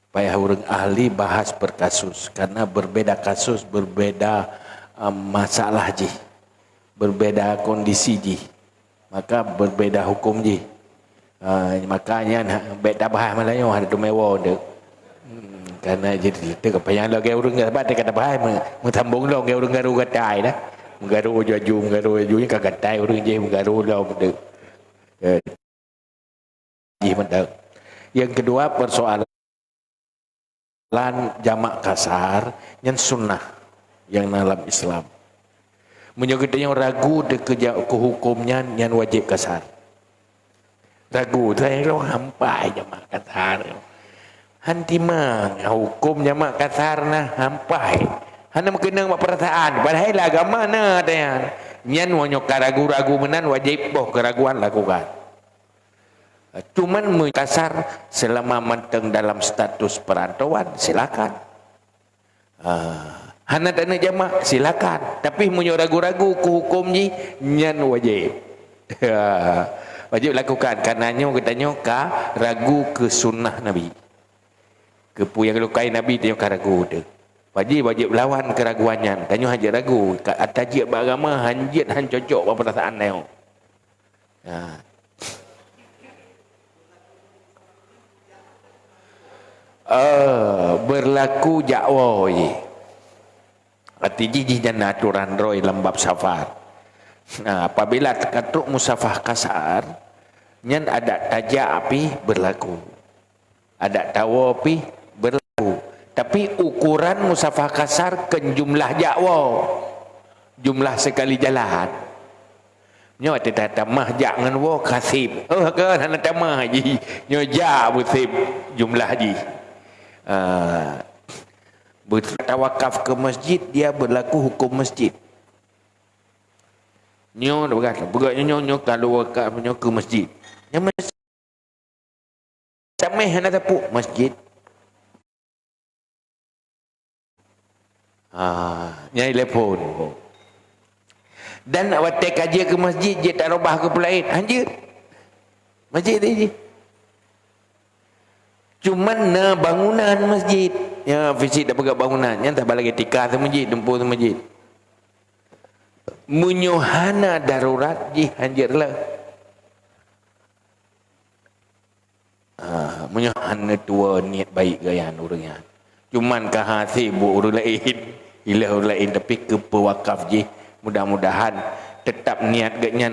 Supaya orang ahli bahas per kasus, karena berbeda kasus, berbeda masalah ji, berbeda kondisi ji, maka berbeda hukum ji. Makanya beda bahas malahnya ada tu mewah dek. Karena jadi kita kepanjang lagi orang nggak dapat kata bahas mentambung long orang garu gatai dah, menggaru jaju ni kagak gatai orang je menggaru long dek. Yang kedua persoalan jamak kasar yang sunnah yang dalam Islam. Menyebut yang ragu ke hukumnya yang wajib kasar. Ragu tu yang hampai jamak kasar. Hanti mang hukum jamak kasar nah hampai. Hana mengenang perasaan. Padahal agama na tayan. Nyan wanyok ragu-ragu menan wajib boh keraguan lakukan. Cuman kasar selama menteng dalam status perantauan silakan. Hana dana jamak silakan. Tapi munyo ragu-ragu ke hukum ni nyan wajib. Wajib lakukan karenanya katanya ka ragu ke sunnah Nabi. Ke yang lukai Nabi tanya ka ragu tu. Wajib lawan keraguannya. Tanya hanya ragu. Atajik beragama hanjit han cocok perasaan dia. Berlaku jakwa je. Arti jijih dan aturan roi lembab safar. Nah, apabila terkatuk musafah kasar, nyan ada tajak api berlaku. Ada tawa api berlaku. Tapi ukuran musafah kasar ke jumlah jakwa. Jumlah sekali jalan. Nyo ada tamah jak ngan wo kasib. Oh kan hana tamah ji. Nyo ja busib jumlah ji. Bertawakaf ke masjid dia berlaku hukum masjid. Nyo berkata, nyo kalau wakaf nyo ke masjid. Yang masjid sampai hana tapuk masjid. Nyai telefon. Dan awak kaji ke masjid je tak robah ke pelain. Anjir. Masjid ni. Cuman na bangunan masjid. Ya fisik dah pegang bangunan. Yang tak balik tikar tu masjid, tempur tu masjid. Munyohana darurat je anjirlah. Munyohana tua niat baik gayan orangnya. Cuman kahasi bu orang lain. Ilah orang lain tapi ke pewakaf je. Mudah-mudahan tetap niat gaknya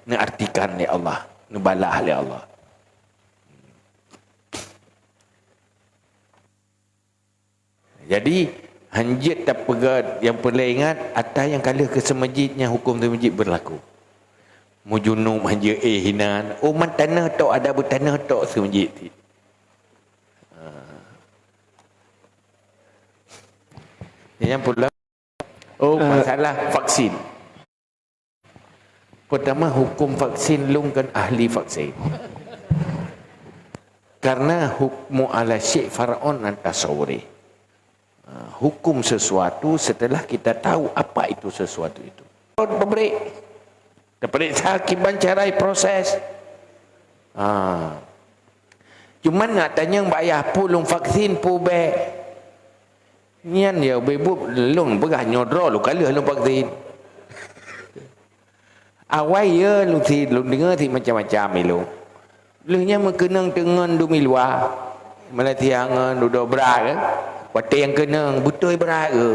ngeartikan oleh Allah, ngebalah oleh Allah. Jadi hanjit tak pegat yang perlu ingat atas yang kala ke semajidnya hukum tu masjid berlaku. Mujunum hanjit hinan. Oh man tanah tok ada bertanah tok semajid ti. Yang pula masalah vaksin. Pertama hukum vaksin lungkan ahli vaksin. Karena hukmu ala syekh faraun antasawri. Hukum sesuatu setelah kita tahu apa itu sesuatu itu. Pemberi. Terperiksa akibat carai proses. Cuman nak tanya mbak ayah pulung vaksin pubek. Nian dia bebu lung begah nyodro lu kali lu vaksin. Awai ya lu si lu dengar si macam-macam lu. Lu nya mengenang dengan dumi luar. Melatihan duduk berat ke. Waktu yang kenang betul berat ke.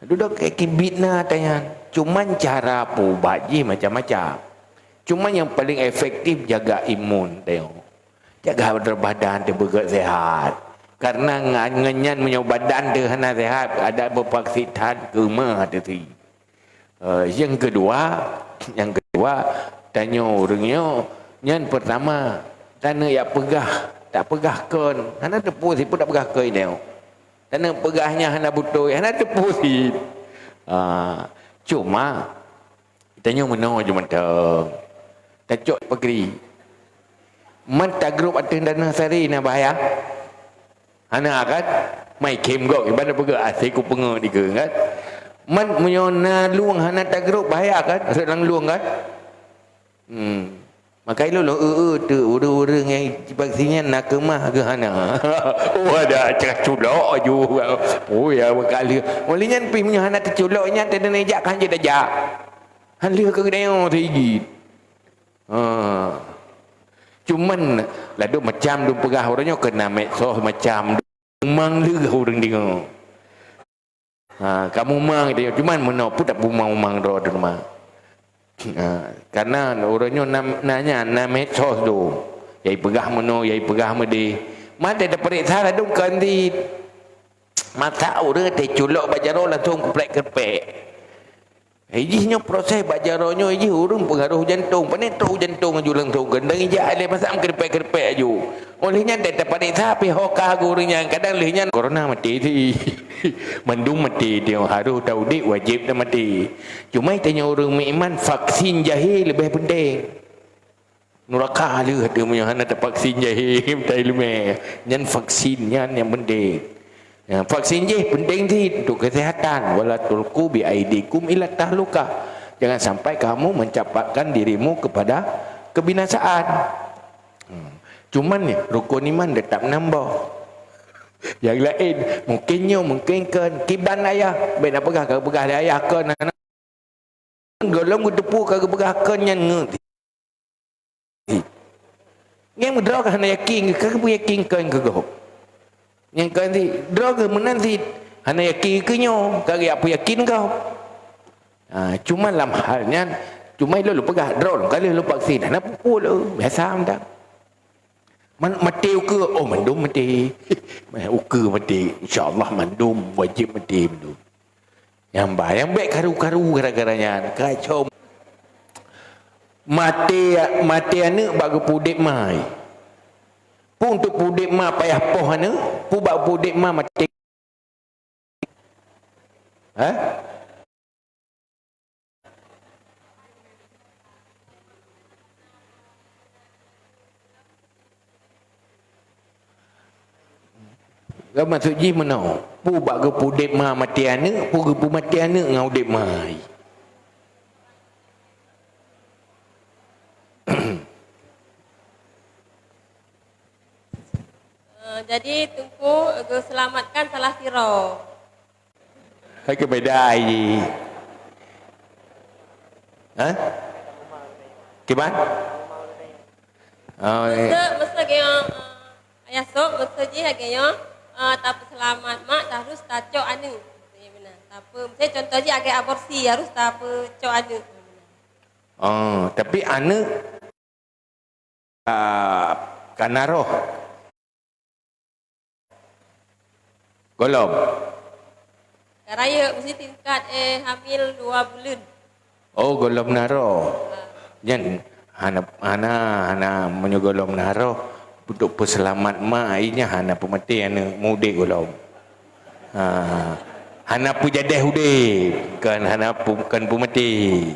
Duduk kayak kibit na tanya. Cuman cara pubat je macam-macam. Cuman yang paling efektif jaga imun tengok. Jaga badan dia bergerak sehat. Karena nganyan punya badan dia hana sehat, ada berpaksitan ke mah tadi. Yang kedua tanya orangnya, yang pertama tanah yang pegah, tak pegah kon. Hana tepu si pun tak pegah kon ini. Tanah pegahnya hana butuh, hana tepu si. Cuma tanya mana je mentang. Tak cok pegeri. Mentah grup atas dana sari na bahaya. Hana kan mai kem gok ibadah pegah asik ku pengah di ke kan. Man menyona luang hana tak grup bahaya kan. Sedang luang kan. Makai lu tu orang yang vaksinnya nak kemah ke hana. Oh ada cakap culok ju. Oh ya berkali. Olehnya pi punya hana terculoknya tak ada nejak kan je dah. Han lihat ke dia tinggi. Cuman lalu macam dum pegah orangnya kena medsos macam mang lu orang dia. Kamu mang dia cuman mana pun tak mang ro rumah. Karena orangnya nanya medsos tu. Yai pegah mana, yai pegah medi. Mana ada periksa ada kan di mata orang te culok bajaro langsung keplek-keplek. Ijinya proses bajaronyo iji urung pengaruh jantung. Panik tu jantung aju langsung gendang ija ale pasam kerpek-kerpek aju. Olehnya tak dapat tapi hokah gurunya kadang lehnya corona mati ti. Mendung mati dia harus tahu dik wajib dah mati. Cuma tanya orang meiman vaksin jahil lebih penting. Nuraka le dia punya hana tak vaksin jahil tai lume. Nyan vaksinnya yang penting. Ya, vaksin je penting sih untuk kesehatan. Wala tulqu bi aidikum ila tahluka. Jangan sampai kamu mencapakkan dirimu kepada kebinasaan. Cuman ni rukun iman tetap nambah. Yang lain mungkinkan kiban ayah baik nak pegah ayah kan golong depu kagak pegah kan yang ngerti. Yang draw kan yakin kagak yakin kan kagak. Yang kan si droga menanti hana yakin ke nyo kagak apa yakin kau. Cuma dalam halnya cuma lu pegah drone kali lu vaksin hana pukul biasa dah. Mati ke oh mandum mati. Uke mati insyaallah mandum wajib mati mandum. Yang baik karu-karu gara-garanya kacau. Mati anak bagi pudik mai. Pun untuk pudik ma payah poh ana, pu bak pudik ma mati. Kau maksud ji mana? Pu bak ke pudik ma mati ana, pu mati ana ngau dik mai. Jadi tunggu selamatkan salah siro. Hai ke beda ji. Kiban? Masa kaya ayah sok masa ji kaya tak selamat mak harus tak cok anu. Ya benar. Tak apa. Saya contoh ji agak aborsi harus tak apa cok anu. Tapi anak kanaroh golong. Karaya mesti tingkat hamil 2 bulan. Oh golong naro. Jan hana menyogolong naro untuk peselamat mak inya hana pemati ana mudik golong. Hana pu jadeh udip kan hana pu kan pemati.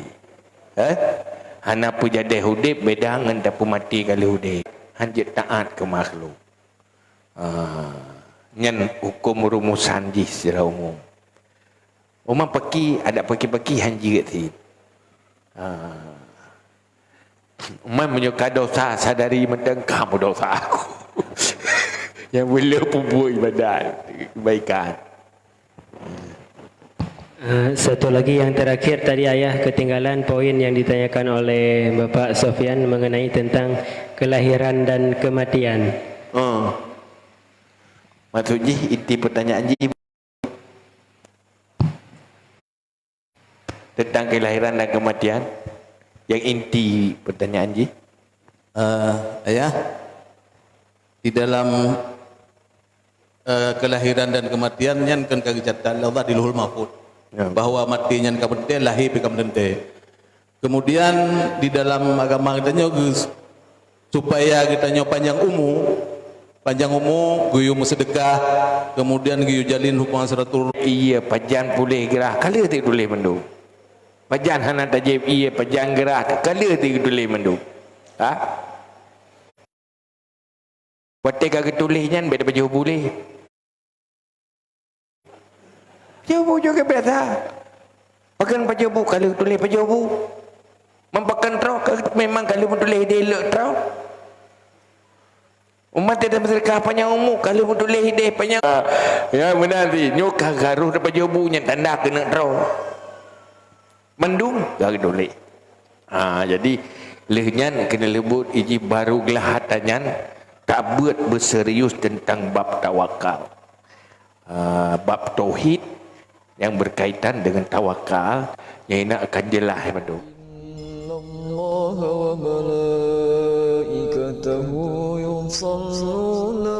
Hana pu jadeh udip beda dengan dak pemati kali udip. Hanjit taat ke makhluk. Nyan hukum rumusan ji secara umum. Umam paki ada paki hanji kat si. Umam menyuka dosa sadari mentang kamu dosa aku. Yang boleh buat ibadat kebaikan. Satu lagi yang terakhir tadi ayah ketinggalan poin yang ditanyakan oleh Bapak Sofyan mengenai tentang kelahiran dan kematian. Maksudnya inti pertanyaan ji tentang kelahiran dan kematian. Yang inti pertanyaan ji ayah di dalam kelahiran dan kematian yang kan kagijatan Allah di Lauhul Mahfuz bahwa matinya kematian lahir kemudian di dalam agama kita supaya kita nyo panjang umur guyu sedekah, kemudian guyu jalin hubungan seratul. Iya pajan pulih gerah kala ti dulih mendung. Pajan hana tajib iya pajan gerah kala ti dulih mendung. Ha? Pate kagak tulihnya beda baju boleh. Jauh juga beda. Pakan pajabu kalau tulih pajabu. Mampakan trau memang kalau tulih dia elok trau. Umat tidak bersedekah panjang umur kalau tulih dia panjang. Ya benar ni nyokah garuh dapat pajabu nya tanda kena trau. Mendung gak tulih. Jadi lehnyan kena lebut iji baru gelahatannya tak buat berserius tentang bab tawakal, bab tauhid yang berkaitan dengan tawakal yang nak akan jelas betul. Allah wa malaikatahu yusalluna